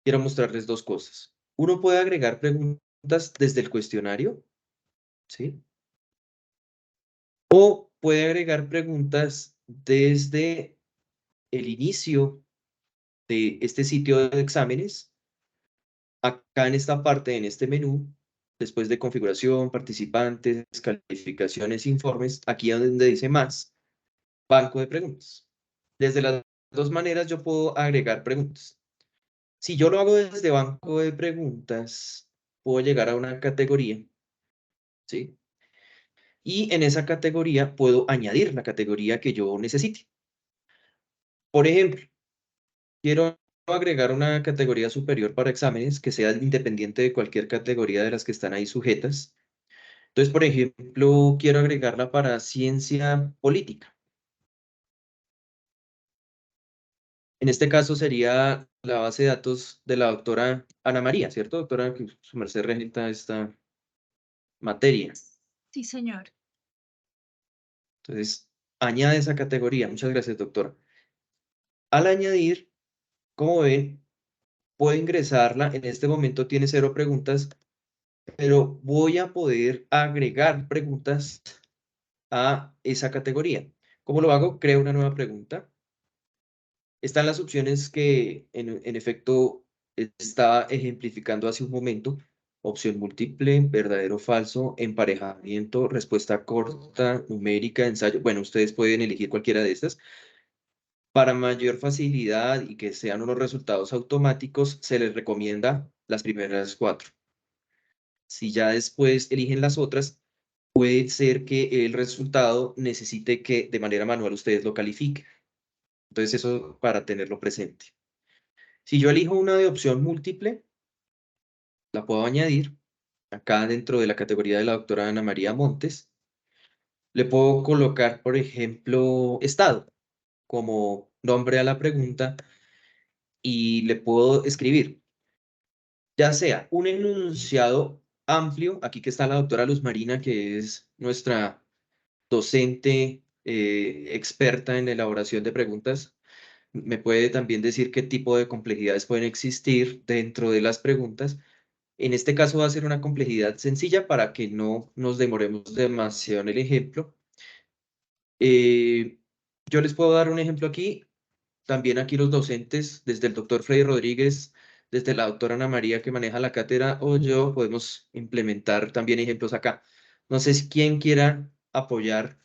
quiero mostrarles dos cosas. Uno puede agregar preguntas desde el cuestionario, ¿sí? O puede agregar preguntas desde el inicio de este sitio de exámenes. Acá en esta parte, en este menú, después de configuración, participantes, calificaciones, informes, aquí donde dice más, banco de preguntas. Desde las dos maneras yo puedo agregar preguntas. Si yo lo hago desde banco de preguntas, puedo llegar a una categoría, ¿sí? Y en esa categoría puedo añadir la categoría que yo necesite. Por ejemplo, quiero agregar una categoría superior para exámenes que sea independiente de cualquier categoría de las que están ahí sujetas. Entonces, por ejemplo, quiero agregarla para ciencia política. En este caso sería la base de datos de la doctora Ana María, ¿cierto, doctora? Que su merced regenta esta materia. Sí, señor. Entonces, añade esa categoría. Muchas gracias, doctora. Al añadir, como ven, puedo ingresarla. En este momento tiene 0 preguntas, pero voy a poder agregar preguntas a esa categoría. ¿Cómo lo hago? Creo una nueva pregunta. Están las opciones que en efecto estaba ejemplificando hace un momento. Opción múltiple, verdadero o falso, emparejamiento, respuesta corta, numérica, ensayo. Bueno, ustedes pueden elegir cualquiera de estas. Para mayor facilidad y que sean unos resultados automáticos, se les recomienda las primeras 4. Si ya después eligen las otras, puede ser que el resultado necesite que de manera manual ustedes lo califiquen. Entonces eso para tenerlo presente. Si yo elijo una de opción múltiple, la puedo añadir acá dentro de la categoría de la doctora Ana María Montes. Le puedo colocar, por ejemplo, estado como nombre a la pregunta y le puedo escribir, ya sea un enunciado amplio, aquí que está la doctora Luz Marina, que es nuestra docente experta en elaboración de preguntas. Me puede también decir qué tipo de complejidades pueden existir dentro de las preguntas. En este caso va a ser una complejidad sencilla para que no nos demoremos demasiado en el ejemplo. Yo les puedo dar un ejemplo aquí. También aquí los docentes, desde el doctor Freddy Rodríguez, desde la doctora Ana María que maneja la cátedra o yo, podemos implementar también ejemplos acá. No sé si quién quiera apoyar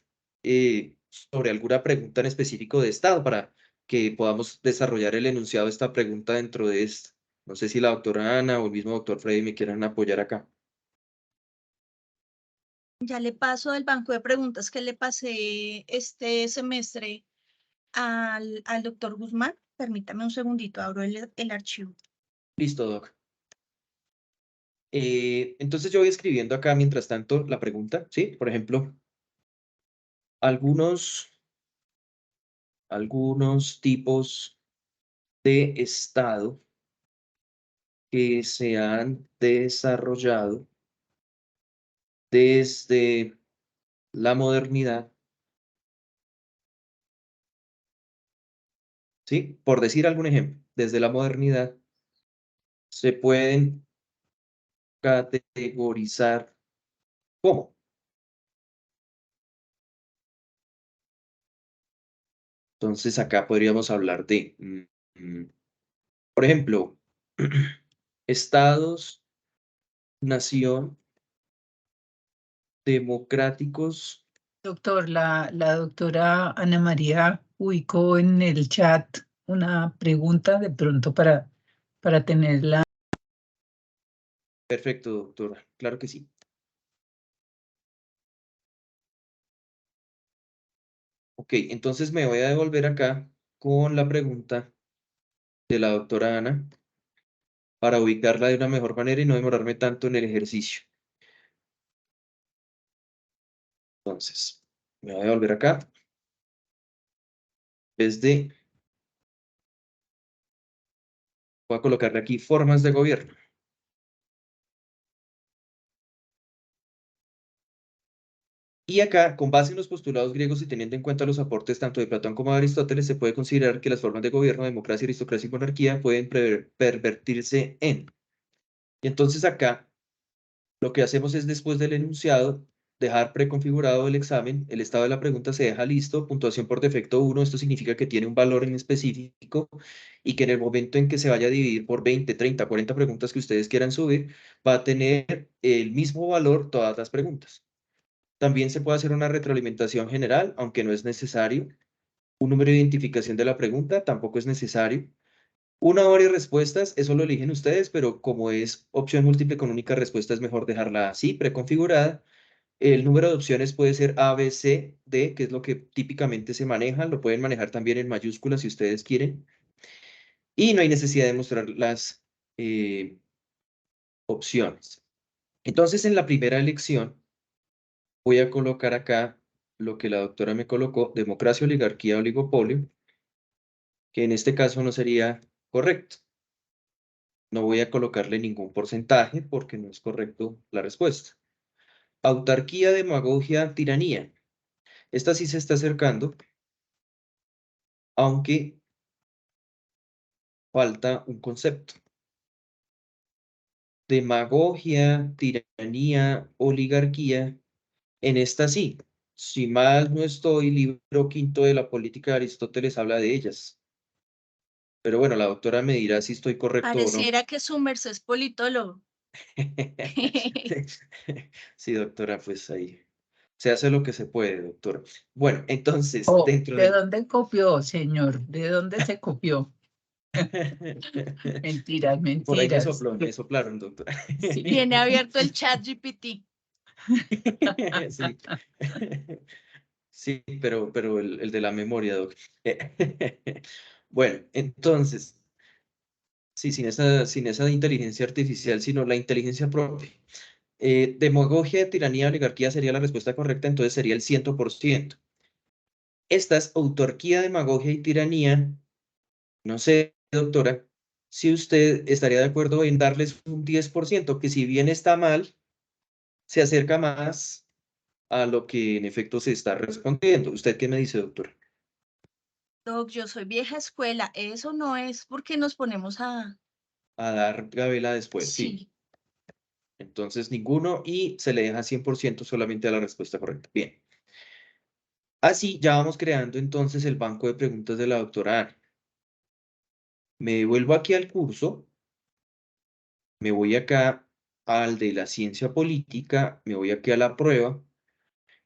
sobre alguna pregunta en específico de estado para que podamos desarrollar el enunciado de esta pregunta dentro de esto. No sé si la doctora Ana o el mismo doctor Freddy me quieran apoyar acá. Ya le paso el banco de preguntas que le pasé este semestre al doctor Guzmán. Permítame un segundito, abro el archivo. Listo, doc. Entonces yo voy escribiendo acá mientras tanto la pregunta, ¿sí? Por ejemplo, algunos tipos de estado que se han desarrollado desde la modernidad, ¿sí? Por decir algún ejemplo, desde la modernidad se pueden categorizar como. Entonces acá podríamos hablar de, por ejemplo, estados, nación, democráticos. Doctor, la doctora Ana María ubicó en el chat una pregunta de pronto para tenerla. Perfecto, doctora. Claro que sí. Ok, entonces me voy a devolver acá con la pregunta de la doctora Ana para ubicarla de una mejor manera y no demorarme tanto en el ejercicio. Entonces, me voy a devolver acá. Voy a colocarle aquí formas de gobierno. Y acá, con base en los postulados griegos y teniendo en cuenta los aportes tanto de Platón como de Aristóteles, se puede considerar que las formas de gobierno, democracia, aristocracia y monarquía pueden pervertirse en. Y entonces acá, lo que hacemos es después del enunciado, dejar preconfigurado el examen, el estado de la pregunta se deja listo, puntuación por defecto 1, esto significa que tiene un valor en específico y que en el momento en que se vaya a dividir por 20, 30, 40 preguntas que ustedes quieran subir, va a tener el mismo valor todas las preguntas. También se puede hacer una retroalimentación general, aunque no es necesario. Un número de identificación de la pregunta tampoco es necesario. Una o varias respuestas, eso lo eligen ustedes, pero como es opción múltiple con única respuesta, es mejor dejarla así, preconfigurada. El número de opciones puede ser A, B, C, D, que es lo que típicamente se maneja. Lo pueden manejar también en mayúsculas si ustedes quieren. Y no hay necesidad de mostrar las opciones. Entonces, en la primera elección, voy a colocar acá lo que la doctora me colocó, democracia, oligarquía, oligopolio, que en este caso no sería correcto. No voy a colocarle ningún porcentaje porque no es correcto la respuesta. Autarquía, demagogia, tiranía. Esta sí se está acercando, aunque falta un concepto. Demagogia, tiranía, oligarquía. En esta sí. Si mal no estoy, libro quinto de la política de Aristóteles habla de ellas. Pero bueno, la doctora me dirá si estoy correcto o no. Pareciera que su merced es politólogo. Sí, doctora, pues ahí se hace lo que se puede, doctora. Bueno, entonces, Oh, dentro ¿de del... dónde copió, señor? ¿De dónde se copió? Mentiras, Por ahí mentiras. me soplaron, doctora. Sí. Tiene abierto el chat GPT. Sí. Sí, pero el de la memoria, doc. Bueno, entonces, sí, sin esa inteligencia artificial, sino la inteligencia propia. Demagogia, tiranía, oligarquía sería la respuesta correcta, entonces sería el 100%. Esta es autarquía, demagogia y tiranía. No sé, doctora, si usted estaría de acuerdo en darles un 10%, que si bien está mal, se acerca más a lo que en efecto se está respondiendo. ¿Usted qué me dice, doctora? Doc, yo soy vieja escuela. Eso no es porque nos ponemos a... A dar gabela después, sí. Sí. Entonces ninguno y se le deja 100% solamente a la respuesta correcta. Bien. Así ya vamos creando entonces el banco de preguntas de la doctora Ana. Me vuelvo aquí al curso, me voy acá al de la ciencia política, me voy aquí a la prueba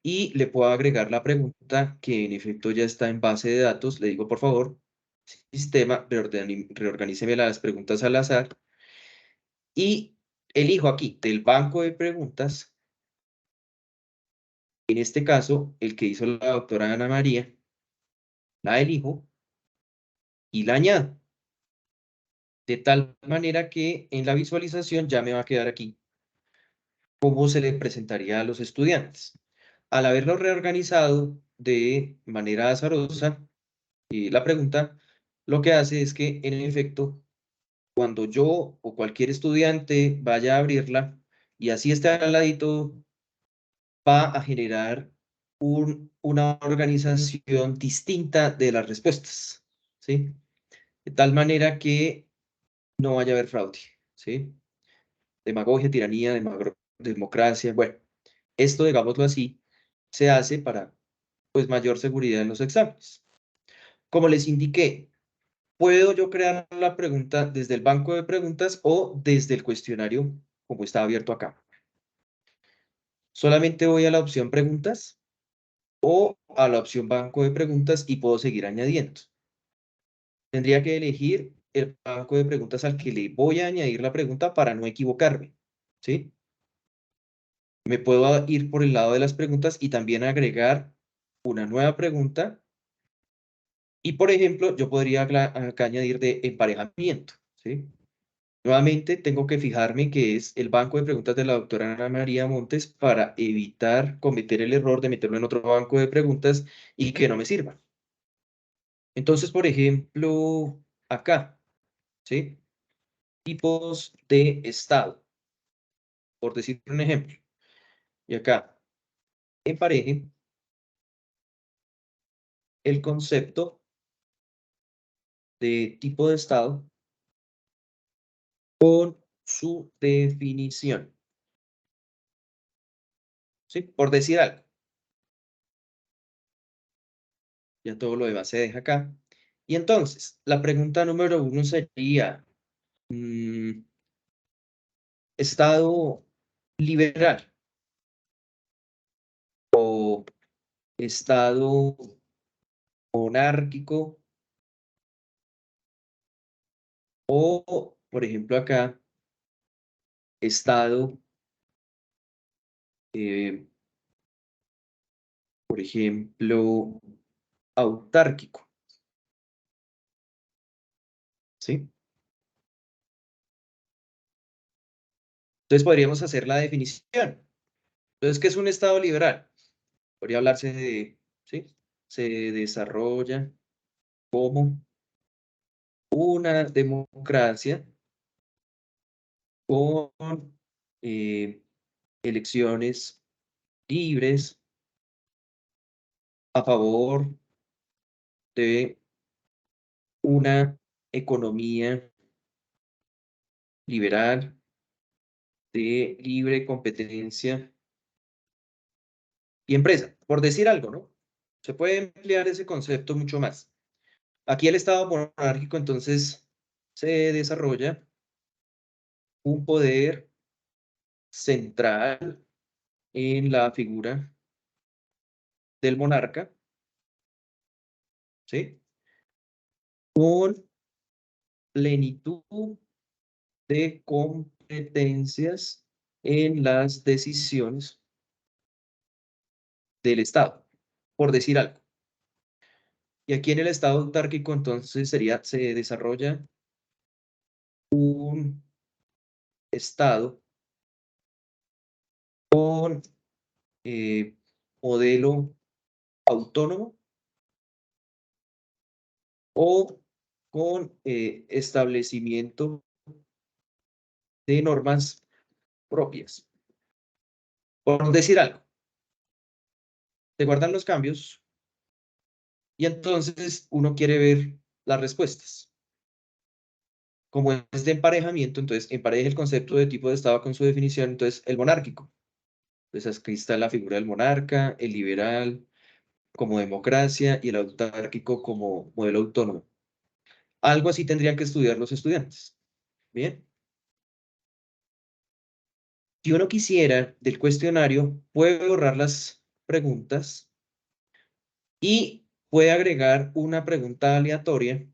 y le puedo agregar la pregunta que en efecto ya está en base de datos. Le digo, por favor, sistema, reorganíceme las preguntas al azar y elijo aquí del banco de preguntas, en este caso, el que hizo la doctora Ana María, la elijo y la añado. De tal manera que en la visualización ya me va a quedar aquí cómo se le presentaría a los estudiantes. Al haberlo reorganizado de manera azarosa, la pregunta lo que hace es que, en efecto, cuando yo o cualquier estudiante vaya a abrirla y así esté al ladito, va a generar una organización distinta de las respuestas, ¿sí? De tal manera que no vaya a haber fraude, ¿sí? Demagogia, tiranía, democracia, bueno, esto, digámoslo así, se hace para, pues, mayor seguridad en los exámenes. Como les indiqué, puedo yo crear la pregunta desde el banco de preguntas o desde el cuestionario, como está abierto acá. Solamente voy a la opción preguntas o a la opción banco de preguntas y puedo seguir añadiendo. Tendría que elegir el banco de preguntas al que le voy a añadir la pregunta para no equivocarme, ¿sí? Me puedo ir por el lado de las preguntas y también agregar una nueva pregunta. Y, por ejemplo, yo podría acá añadir de emparejamiento, ¿sí? Nuevamente, tengo que fijarme que es el banco de preguntas de la doctora Ana María Montes para evitar cometer el error de meterlo en otro banco de preguntas y que no me sirva. Entonces, por ejemplo, acá, ¿sí? Tipos de estado, por decir un ejemplo. Y acá, empareje el concepto de tipo de estado con su definición, ¿sí? Por decir algo. Ya todo lo demás se deja acá. Y entonces, la pregunta número 1 sería, ¿estado liberal o estado monárquico? O, por ejemplo, acá, estado, eh, por ejemplo, autárquico, ¿sí? Entonces podríamos hacer la definición. Entonces, ¿qué es un estado liberal? Podría hablarse de, ¿sí? Se desarrolla como una democracia con elecciones libres, a favor de una economía liberal, de libre competencia y empresa, por decir algo, ¿no? Se puede emplear ese concepto mucho más. Aquí el Estado monárquico, entonces, se desarrolla un poder central en la figura del monarca, ¿sí? Con plenitud de competencias en las decisiones del Estado, por decir algo. Y aquí en el Estado autárquico, entonces, se desarrolla un Estado con modelo autónomo o con establecimiento de normas propias. Por decir algo, se guardan los cambios y entonces uno quiere ver las respuestas. Como es de emparejamiento, entonces empareja el concepto de tipo de Estado con su definición, entonces el monárquico. Entonces aquí está la figura del monarca, el liberal como democracia y el autárquico como modelo autónomo. Algo así tendrían que estudiar los estudiantes. Bien. Si uno quisiera del cuestionario, puede borrar las preguntas y puede agregar una pregunta aleatoria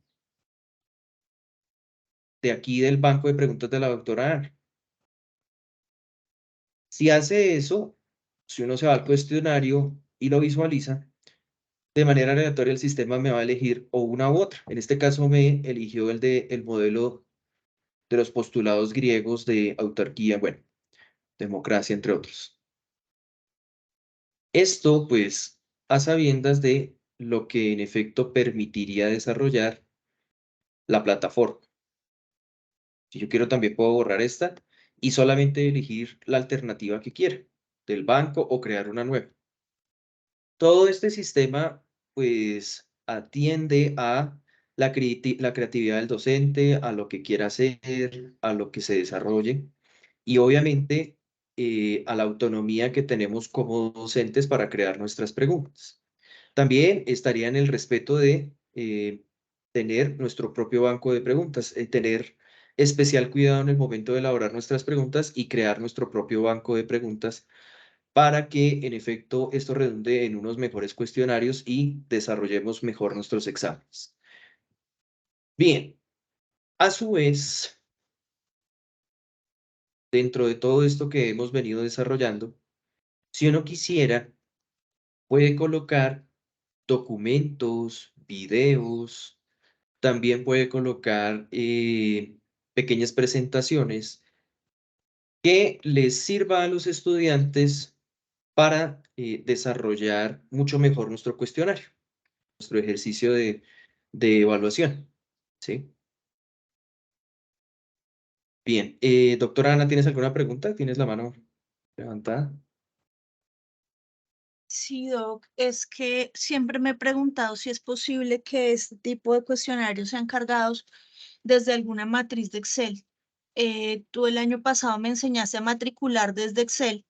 de aquí del banco de preguntas de la doctora Ana. Si hace eso, si uno se va al cuestionario y lo visualiza, de manera aleatoria el sistema me va a elegir o una u otra. En este caso me eligió el modelo de los postulados griegos de autarquía, bueno, democracia, entre otros. Esto, pues, a sabiendas de lo que en efecto permitiría desarrollar la plataforma. Si yo quiero, también puedo borrar esta y solamente elegir la alternativa que quiera, del banco o crear una nueva. Todo este sistema, pues, atiende a la creatividad del docente, a lo que quiera hacer, a lo que se desarrolle y obviamente a la autonomía que tenemos como docentes para crear nuestras preguntas. También estaría en el respeto de tener nuestro propio banco de preguntas, tener especial cuidado en el momento de elaborar nuestras preguntas y crear nuestro propio banco de preguntas para que en efecto esto redunde en unos mejores cuestionarios y desarrollemos mejor nuestros exámenes. Bien, a su vez, dentro de todo esto que hemos venido desarrollando, si uno quisiera, puede colocar documentos, videos, también puede colocar pequeñas presentaciones que les sirva a los estudiantes para desarrollar mucho mejor nuestro cuestionario, nuestro ejercicio de evaluación, ¿sí? Bien, doctora Ana, ¿tienes alguna pregunta? ¿Tienes la mano levantada? Sí, Doc, es que siempre me he preguntado si es posible que este tipo de cuestionarios sean cargados desde alguna matriz de Excel. Tú el año pasado me enseñaste a matricular desde Excel,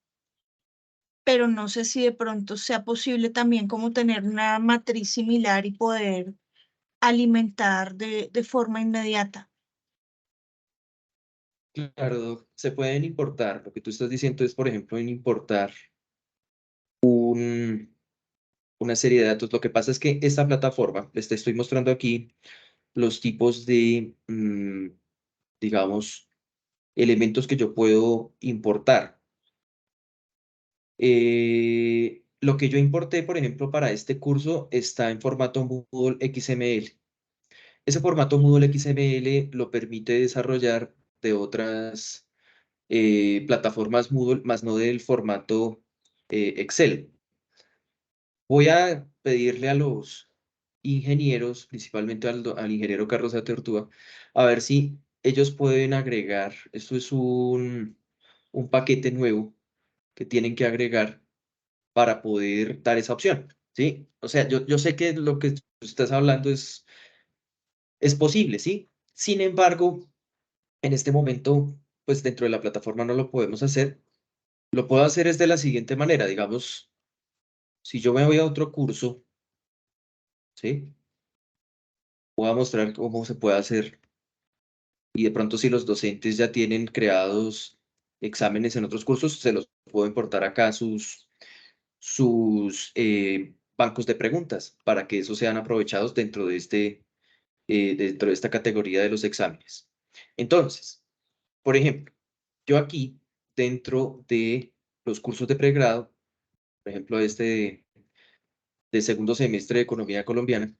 pero no sé si de pronto sea posible también como tener una matriz similar y poder alimentar de forma inmediata. Claro, doc, se pueden importar. Lo que tú estás diciendo es, por ejemplo, en importar una serie de datos. Lo que pasa es que esta plataforma, les te estoy mostrando aquí los tipos de, digamos, elementos que yo puedo importar. Lo que yo importé, por ejemplo, para este curso está en formato Moodle XML. Ese formato Moodle XML lo permite desarrollar de otras plataformas Moodle, más no del formato Excel. Voy a pedirle a los ingenieros, principalmente al ingeniero Carlos Atertúa, a ver si ellos pueden agregar, esto es un paquete nuevo que tienen que agregar para poder dar esa opción, ¿sí? O sea, yo sé que lo que tú estás hablando es posible, ¿sí? Sin embargo, en este momento, pues dentro de la plataforma no lo podemos hacer. Lo puedo hacer es de la siguiente manera, digamos, si yo me voy a otro curso, ¿sí? Voy a mostrar cómo se puede hacer y de pronto si los docentes ya tienen creados exámenes en otros cursos, se los puedo importar acá a sus bancos de preguntas para que esos sean aprovechados dentro de esta categoría de los exámenes. Entonces, por ejemplo, yo aquí, dentro de los cursos de pregrado, por ejemplo, de segundo semestre de Economía Colombiana,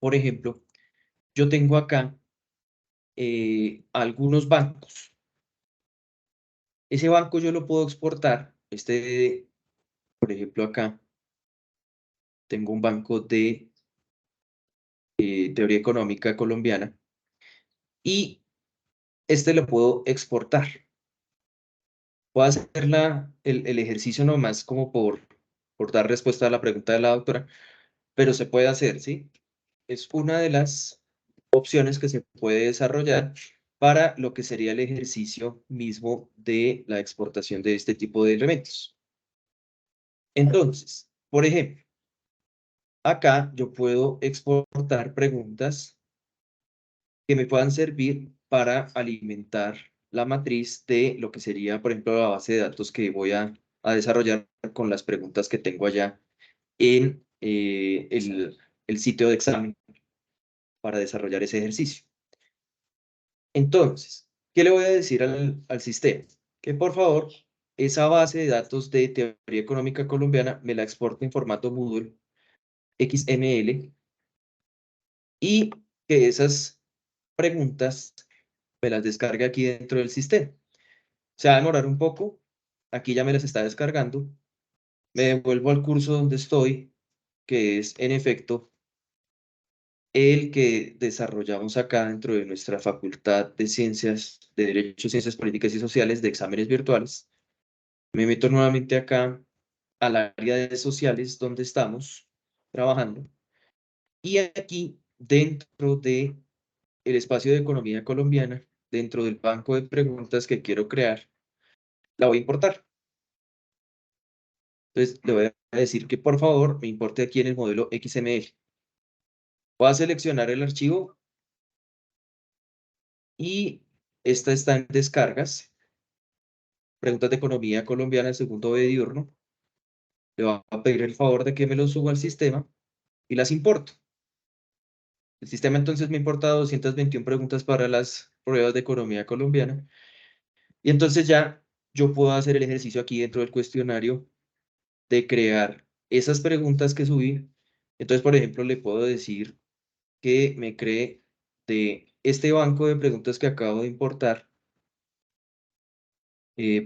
por ejemplo, yo tengo acá algunos bancos. Ese banco yo lo puedo exportar. Por ejemplo, acá tengo un banco de teoría económica colombiana y lo puedo exportar. Puedo hacer el ejercicio nomás como por dar respuesta a la pregunta de la doctora, pero se puede hacer, ¿sí? Es una de las opciones que se puede desarrollar para lo que sería el ejercicio mismo de la exportación de este tipo de elementos. Entonces, por ejemplo, acá yo puedo exportar preguntas que me puedan servir para alimentar la matriz de lo que sería, por ejemplo, la base de datos que voy a desarrollar con las preguntas que tengo allá en el sitio de examen para desarrollar ese ejercicio. Entonces, ¿qué le voy a decir al sistema? Que por favor, esa base de datos de teoría económica colombiana me la exporte en formato Moodle XML y que esas preguntas me las descargue aquí dentro del sistema. Se va a demorar un poco, aquí ya me las está descargando, me devuelvo al curso donde estoy, que es en efecto el que desarrollamos acá dentro de nuestra Facultad de Ciencias, de Derecho, Ciencias Políticas y Sociales de exámenes virtuales. Me meto nuevamente acá al área de sociales donde estamos trabajando y aquí dentro de el espacio de economía colombiana, dentro del banco de preguntas que quiero crear, la voy a importar. Entonces le voy a decir que por favor me importe aquí en el modelo XML. Voy a seleccionar el archivo y esta está en descargas. Preguntas de economía colombiana, el segundo B diurno. Le voy a pedir el favor de que me lo suba al sistema y las importo. El sistema entonces me importa 221 preguntas para las pruebas de economía colombiana. Y entonces ya yo puedo hacer el ejercicio aquí dentro del cuestionario de crear esas preguntas que subí. Entonces, por ejemplo, le puedo decir que me cree de este banco de preguntas que acabo de importar,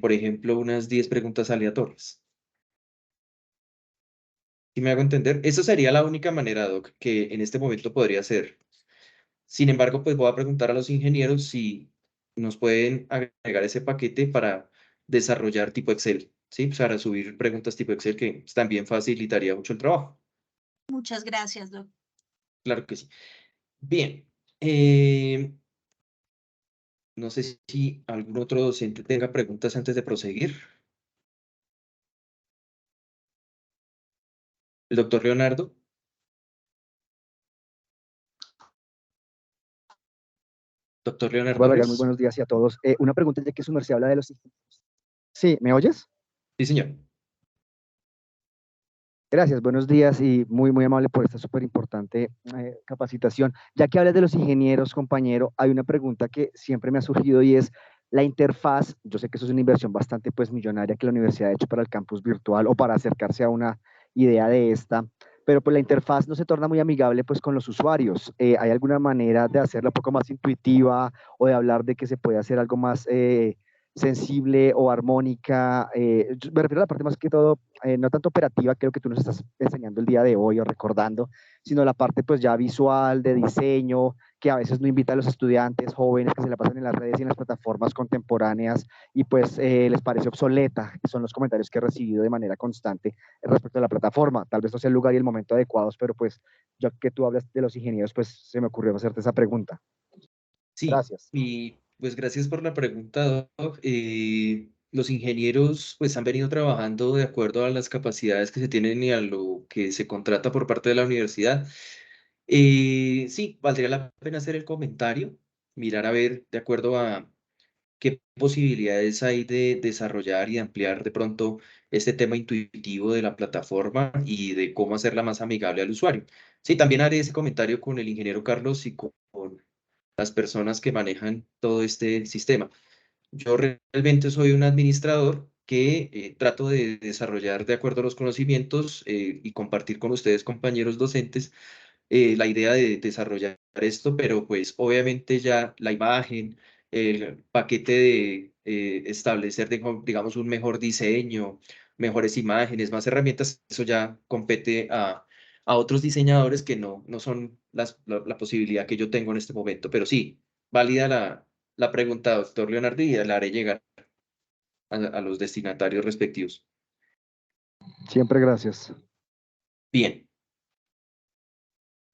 por ejemplo, unas 10 preguntas aleatorias. ¿Sí me hago entender? Esa sería la única manera, Doc, que en este momento podría hacer. Sin embargo, pues voy a preguntar a los ingenieros si nos pueden agregar ese paquete para desarrollar tipo Excel, ¿sí? Pues para subir preguntas tipo Excel que también facilitaría mucho el trabajo. Muchas gracias, Doc. Claro que sí. Bien. No sé si algún otro docente tenga preguntas antes de proseguir. El doctor Leonardo. Doctor Leonardo Muy Ruiz. buenos días a todos. Una pregunta, ya que su merced habla de los ingenieros. Sí, ¿me oyes? Sí, señor. Gracias, buenos días y muy amable por esta súper importante capacitación. Ya que hablas de los ingenieros, compañero, hay una pregunta que siempre me ha surgido y es la interfaz. Yo sé que eso es una inversión bastante pues millonaria que la universidad ha hecho para el campus virtual o para acercarse a una idea de esta, pero pues la interfaz no se torna muy amigable pues con los usuarios. ¿Hay alguna manera de hacerla un poco más intuitiva o de hablar de que se puede hacer algo más sensible o armónica? Me refiero a la parte más que todo, no tanto operativa, creo que tú nos estás enseñando el día de hoy o recordando, sino la parte pues ya visual, de diseño, que a veces no invita a los estudiantes jóvenes que se la pasan en las redes y en las plataformas contemporáneas y pues les parece obsoleta. Son los comentarios que he recibido de manera constante respecto a la plataforma. Tal vez no sea el lugar y el momento adecuados, pero pues ya que tú hablas de los ingenieros, pues se me ocurrió hacerte esa pregunta. Sí, Gracias. y pues gracias por la pregunta, Doc. Los ingenieros pues han venido trabajando de acuerdo a las capacidades que se tienen y a lo que se contrata por parte de la universidad. Sí, valdría la pena hacer el comentario, mirar a ver de acuerdo a qué posibilidades hay de desarrollar y ampliar de pronto este tema intuitivo de la plataforma y de cómo hacerla más amigable al usuario. Sí, también haré ese comentario con el ingeniero Carlos y con las personas que manejan todo este sistema. Yo realmente soy un administrador que trato de desarrollar de acuerdo a los conocimientos y compartir con ustedes, compañeros docentes, la idea de desarrollar esto, pero pues obviamente ya la imagen, el paquete de establecer, digamos, un mejor diseño, mejores imágenes, más herramientas, eso ya compete a otros diseñadores que no son la posibilidad que yo tengo en este momento. Pero sí, válida la pregunta, doctor Leonardo, y la haré llegar a los destinatarios respectivos. Siempre gracias. Bien.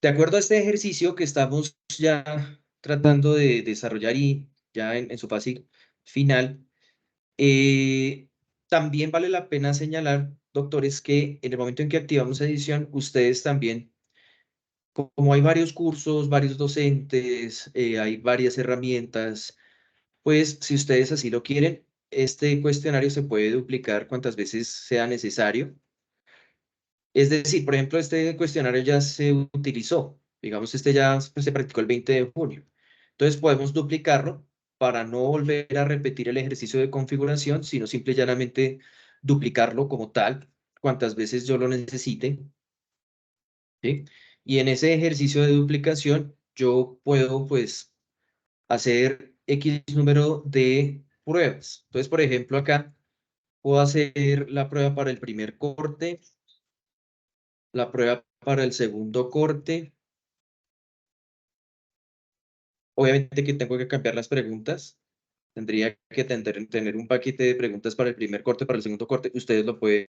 De acuerdo a este ejercicio que estamos ya tratando de desarrollar y ya en su fase final, también vale la pena señalar, doctores, que en el momento en que activamos edición, ustedes también, como hay varios cursos, varios docentes, hay varias herramientas, pues si ustedes así lo quieren, este cuestionario se puede duplicar cuantas veces sea necesario. Es decir, por ejemplo, este cuestionario ya se utilizó, digamos, este ya se practicó el 20 de junio. Entonces podemos duplicarlo para no volver a repetir el ejercicio de configuración, sino simple y llanamente duplicarlo como tal, cuantas veces yo lo necesite. ¿Sí? Y en ese ejercicio de duplicación yo puedo pues hacer X número de pruebas. Entonces, por ejemplo, acá puedo hacer la prueba para el primer corte, la prueba para el segundo corte. Obviamente que tengo que cambiar las preguntas. Tendría que tener un paquete de preguntas para el primer corte, para el segundo corte. Ustedes lo pueden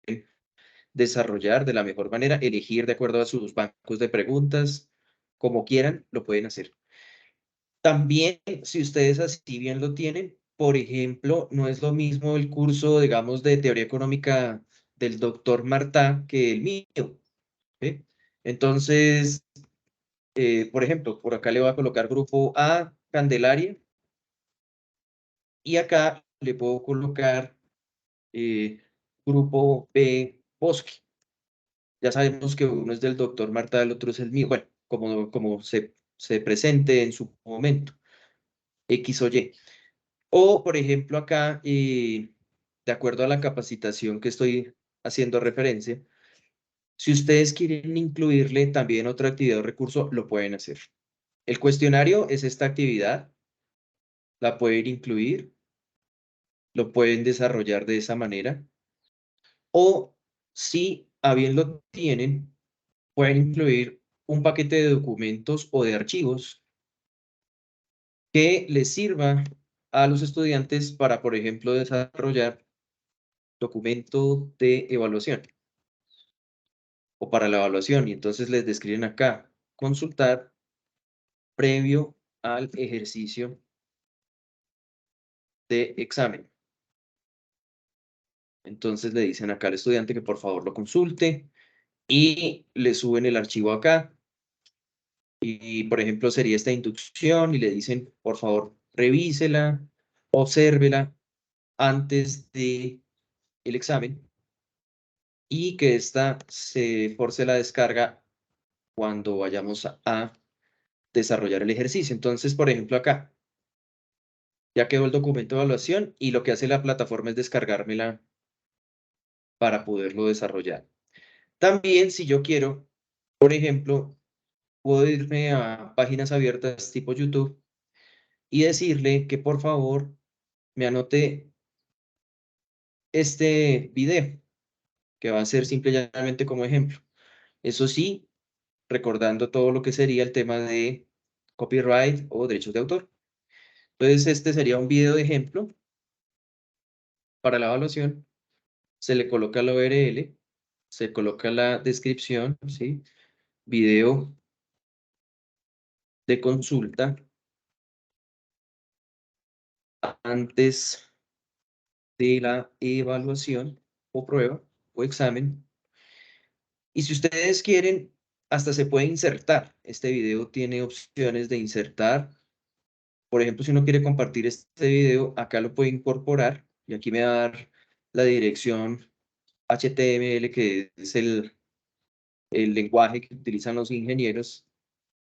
desarrollar de la mejor manera, elegir de acuerdo a sus bancos de preguntas, como quieran, lo pueden hacer. También, si ustedes así bien lo tienen, por ejemplo, no es lo mismo el curso, digamos, de teoría económica del doctor Martá que el mío. ¿Sí? Entonces, por ejemplo, por acá le voy a colocar grupo A, Candelaria, y acá le puedo colocar grupo B, Bosque. Ya sabemos que uno es del doctor Marta, el otro es el mío. Bueno, como se presente en su momento, X o Y. O, por ejemplo, acá, de acuerdo a la capacitación que estoy haciendo referencia, si ustedes quieren incluirle también otra actividad o recurso, lo pueden hacer. El cuestionario es esta actividad, la pueden incluir, lo pueden desarrollar de esa manera. O si a bien lo tienen, pueden incluir un paquete de documentos o de archivos que les sirva a los estudiantes para, por ejemplo, desarrollar documento de evaluación o para la evaluación. Y entonces les describen acá, consultar previo al ejercicio de examen. Entonces le dicen acá al estudiante que por favor lo consulte y le suben el archivo acá. Y, por ejemplo, sería esta inducción y le dicen, por favor, revísela, obsérvela antes de el examen y que esta se force la descarga cuando vayamos a desarrollar el ejercicio. Entonces, por ejemplo, acá ya quedó el documento de evaluación y lo que hace la plataforma es descargármela para poderlo desarrollar. También, si yo quiero, por ejemplo, puedo irme a páginas abiertas tipo YouTube y decirle que por favor me anote este video, que va a ser simple y llanamente como ejemplo. Eso sí, recordando todo lo que sería el tema de copyright o derechos de autor. Entonces, este sería un video de ejemplo para la evaluación. Se le coloca la URL, se coloca la descripción, ¿sí? Video de consulta antes de la evaluación o prueba o examen. Y si ustedes quieren, hasta se puede insertar. Este video tiene opciones de insertar. Por ejemplo, si uno quiere compartir este video, acá lo puede incorporar y aquí me va a dar la dirección HTML, que es el lenguaje que utilizan los ingenieros.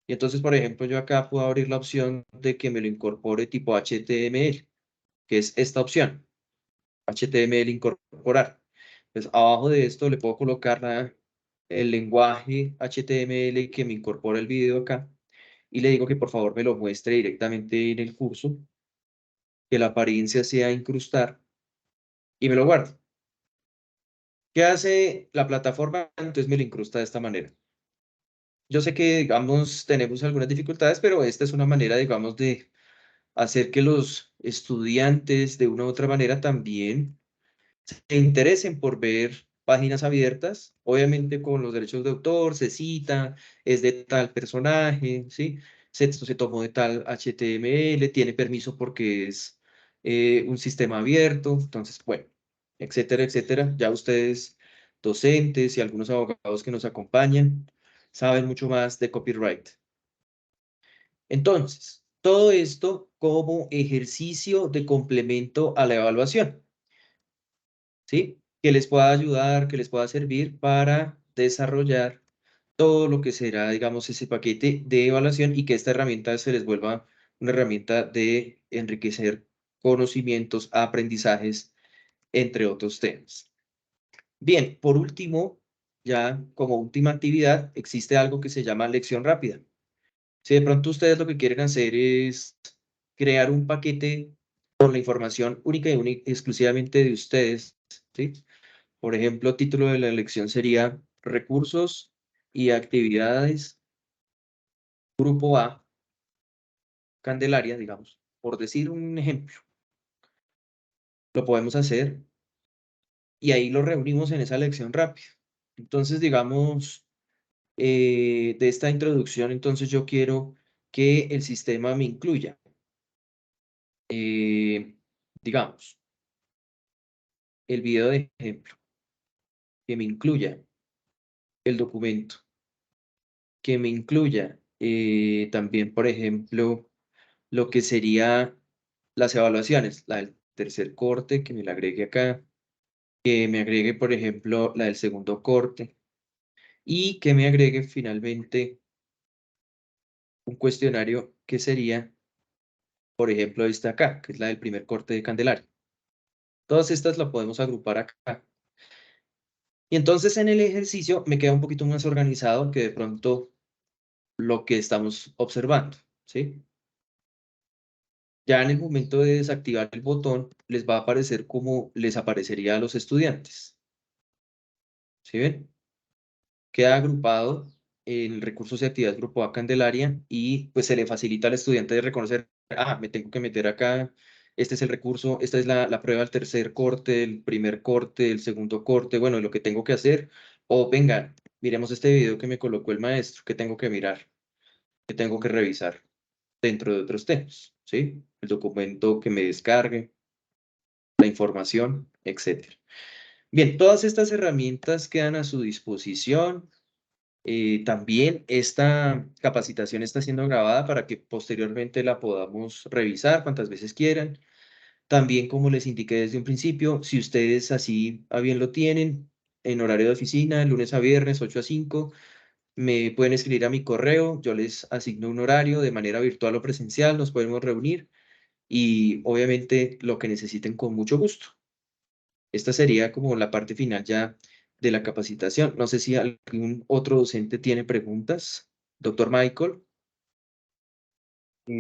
Y entonces, por ejemplo, yo acá puedo abrir la opción de que me lo incorpore tipo HTML, que es esta opción, HTML incorporar. Pues abajo de esto le puedo colocar el lenguaje HTML que me incorpora el video acá y le digo que por favor me lo muestre directamente en el curso, que la apariencia sea incrustar y me lo guardo. ¿Qué hace la plataforma? Entonces me lo incrusta de esta manera. Yo sé que, digamos, tenemos algunas dificultades, pero esta es una manera, digamos, de hacer que los estudiantes de una u otra manera también se interesen por ver páginas abiertas, obviamente con los derechos de autor, se cita, es de tal personaje, ¿sí? Esto se tomó de tal HTML, tiene permiso porque es un sistema abierto, entonces, bueno, etcétera, etcétera. Ya ustedes, docentes y algunos abogados que nos acompañan, saben mucho más de copyright. Entonces, todo esto como ejercicio de complemento a la evaluación, ¿sí? Que les pueda ayudar, que les pueda servir para desarrollar todo lo que será, digamos, ese paquete de evaluación y que esta herramienta se les vuelva una herramienta de enriquecer conocimientos, aprendizajes, entre otros temas. Bien, por último, ya como última actividad, existe algo que se llama lección rápida. Si de pronto ustedes lo que quieren hacer es crear un paquete con la información única y exclusivamente de ustedes, ¿sí? Por ejemplo, título de la lección sería Recursos y actividades Grupo A, Candelaria, digamos, por decir un ejemplo. Lo podemos hacer y ahí lo reunimos en esa lección rápida. Entonces, digamos, de esta introducción, entonces yo quiero que el sistema me incluya. Digamos, el video de ejemplo, que me incluya el documento, que me incluya también, por ejemplo, lo que sería las evaluaciones, la del tercer corte, que me la agregue acá, que me agregue, por ejemplo, la del segundo corte y que me agregue finalmente un cuestionario que sería, por ejemplo, esta acá, que es la del primer corte de Candelaria. Todas estas las podemos agrupar acá. Y entonces en el ejercicio me queda un poquito más organizado que de pronto lo que estamos observando, ¿sí? Ya en el momento de desactivar el botón, les va a aparecer como les aparecería a los estudiantes. ¿Sí ven? Queda agrupado en recursos y actividades Grupo A Candelaria y pues se le facilita al estudiante de reconocer, me tengo que meter acá, este es el recurso, esta es la prueba del tercer corte, el primer corte, el segundo corte, bueno, lo que tengo que hacer, o venga, miremos este video que me colocó el maestro, que tengo que mirar, que tengo que revisar dentro de otros temas, ¿sí? El documento que me descargue, la información, etc. Bien, todas estas herramientas quedan a su disposición. También esta capacitación está siendo grabada para que posteriormente la podamos revisar cuantas veces quieran. También, como les indiqué desde un principio, si ustedes así a bien lo tienen, en horario de oficina, lunes a viernes, 8 a 5, me pueden escribir a mi correo, yo les asigno un horario de manera virtual o presencial, nos podemos reunir y obviamente lo que necesiten con mucho gusto. Esta sería como la parte final ya de la capacitación. No sé si algún otro docente tiene preguntas. Doctor Michael.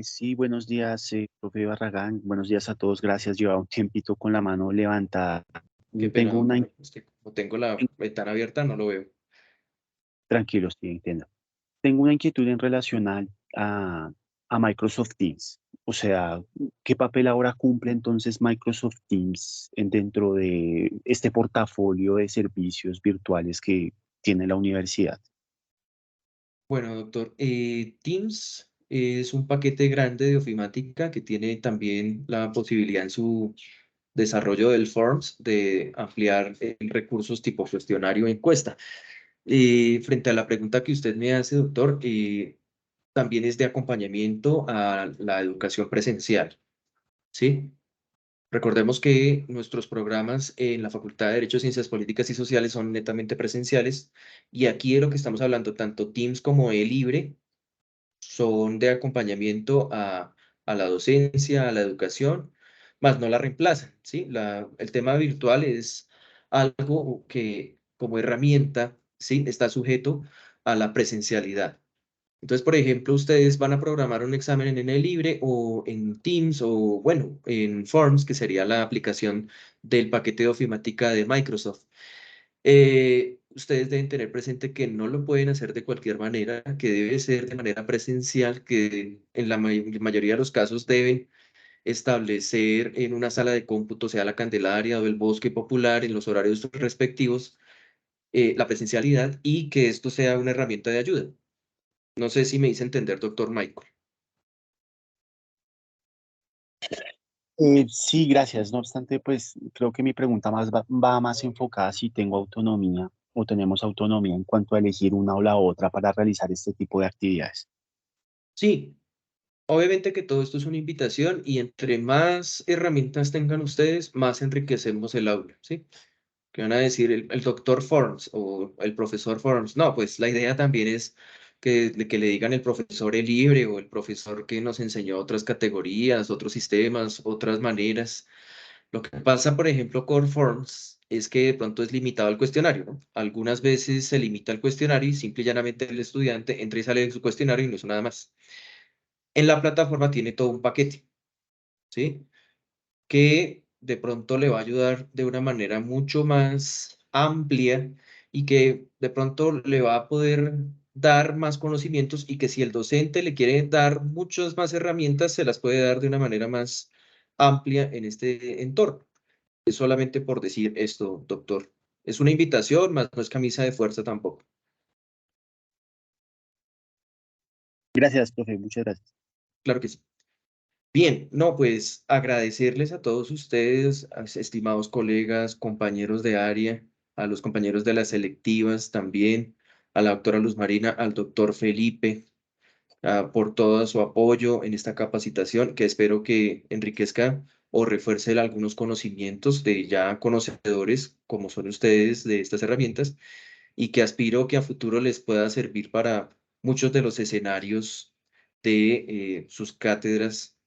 Sí, buenos días, profe Barragán. Buenos días a todos. Gracias. Llevaba un tiempito con la mano levantada. Qué pena, Tengo una... doctor. Es que como tengo la ventana abierta, no lo veo. Tranquilo, sí, entiendo. Tengo una inquietud en relación a a Microsoft Teams. O sea, ¿qué papel ahora cumple entonces Microsoft Teams dentro de este portafolio de servicios virtuales que tiene la universidad? Bueno, doctor, Teams es un paquete grande de ofimática que tiene también la posibilidad en su desarrollo del Forms de ampliar recursos tipo cuestionario e encuesta. Frente a la pregunta que usted me hace, doctor, también es de acompañamiento a la educación presencial, ¿sí? Recordemos que nuestros programas en la Facultad de Derecho, Ciencias Políticas y Sociales son netamente presenciales y aquí de lo que estamos hablando, tanto Teams como eLibre, son de acompañamiento a la docencia, a la educación, más no la reemplazan, ¿sí? El tema virtual es algo que como herramienta, ¿sí? Está sujeto a la presencialidad. Entonces, por ejemplo, ustedes van a programar un examen en eLibre o en Teams o, bueno, en Forms, que sería la aplicación del paquete de ofimática de Microsoft. Ustedes deben tener presente que no lo pueden hacer de cualquier manera, que debe ser de manera presencial, que en la mayoría de los casos deben establecer en una sala de cómputo, sea la Candelaria o el Bosque Popular, en los horarios respectivos, la presencialidad y que esto sea una herramienta de ayuda. No sé si me hice entender, doctor Michael. Sí, gracias. No obstante, pues creo que mi pregunta va más enfocada si tengo autonomía o tenemos autonomía en cuanto a elegir una o la otra para realizar este tipo de actividades. Sí, obviamente que todo esto es una invitación y entre más herramientas tengan ustedes, más enriquecemos el aula, ¿sí? Que van a decir el doctor Forms o el profesor Forms. No, pues la idea también es que le digan el profesor el libre o el profesor que nos enseñó otras categorías, otros sistemas, otras maneras. Lo que pasa, por ejemplo, con Forms es que de pronto es limitado al cuestionario, ¿no? Algunas veces se limita al cuestionario y simple y llanamente el estudiante entra y sale de su cuestionario y no hizo nada más. En la plataforma tiene todo un paquete, ¿sí? Que de pronto le va a ayudar de una manera mucho más amplia y que de pronto le va a poder dar más conocimientos y que si el docente le quiere dar muchas más herramientas, se las puede dar de una manera más amplia en este entorno. Es solamente por decir esto, doctor. Es una invitación, más no es camisa de fuerza tampoco. Gracias, profe. Muchas gracias. Claro que sí. Bien, no, pues agradecerles a todos ustedes, estimados colegas, compañeros de área, a los compañeros de las selectivas también, a la doctora Luz Marina, al doctor Felipe, por todo su apoyo en esta capacitación, que espero que enriquezca o refuerce algunos conocimientos de ya conocedores, como son ustedes, de estas herramientas, y que aspiro que a futuro les pueda servir para muchos de los escenarios de sus cátedras,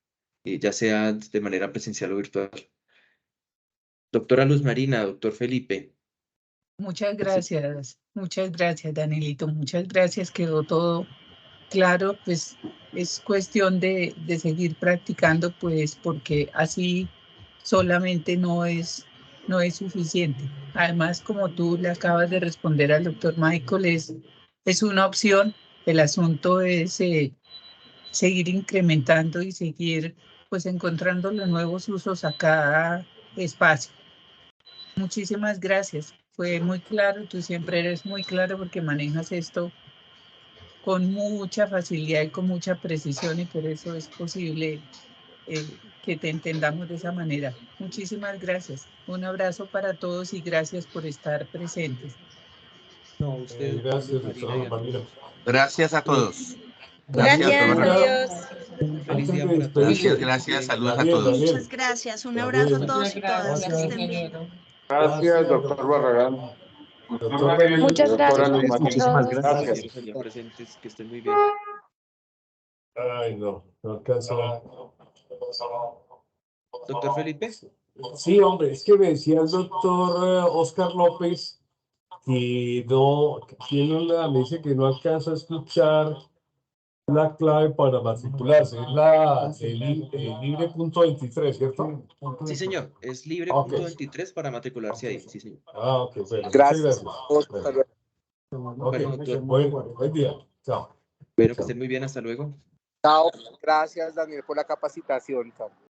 ya sea de manera presencial o virtual. Doctora Luz Marina, doctor Felipe. Muchas gracias, Danielito, muchas gracias, quedó todo claro, pues es cuestión de seguir practicando, pues porque así solamente no es suficiente. Además, como tú le acabas de responder al doctor Michael, es una opción, el asunto es seguir incrementando y seguir pues encontrando los nuevos usos a cada espacio. Muchísimas gracias. Fue muy claro, tú siempre eres muy claro porque manejas esto con mucha facilidad y con mucha precisión y por eso es posible que te entendamos de esa manera. Muchísimas gracias. Un abrazo para todos y gracias por estar presentes. No, usted, doctora Luz Gracias, Marina, doctora y a todos. Marina. Gracias a todos. Gracias, Gracias, Gracias, doctor Marina. Barragán. adiós. Un feliz Antes día de para todos. Gracias, despedirse, gracias. Saludos a Daniel, todos. Muchas Daniel, gracias. Un abrazo a Daniel. todos y todas. Que Gracias. estén bien. Gracias, doctor Barragán. Doctor Daniel, Muchas Doctora gracias Luz a Marina. Muchísimas todos. gracias. Gracias. Compañeros allá presentes, que estén muy bien. Ay, no alcanzó. Doctor Felipe. Sí, hombre, es que me decía el doctor Oscar López que no, me dice que no alcanza a escuchar la clave para matricularse. Es el libre.23, ¿cierto? Sí, señor. Es libre Ok. punto 23 para matricularse ahí. Sí, señor. Ok, bueno, muchas Gracias. gracias. Bueno, Bueno, doctor. buen día. Chao. Bueno, que estén muy bien. Hasta luego. Chao. Gracias, Daniel, por la capacitación. Chao.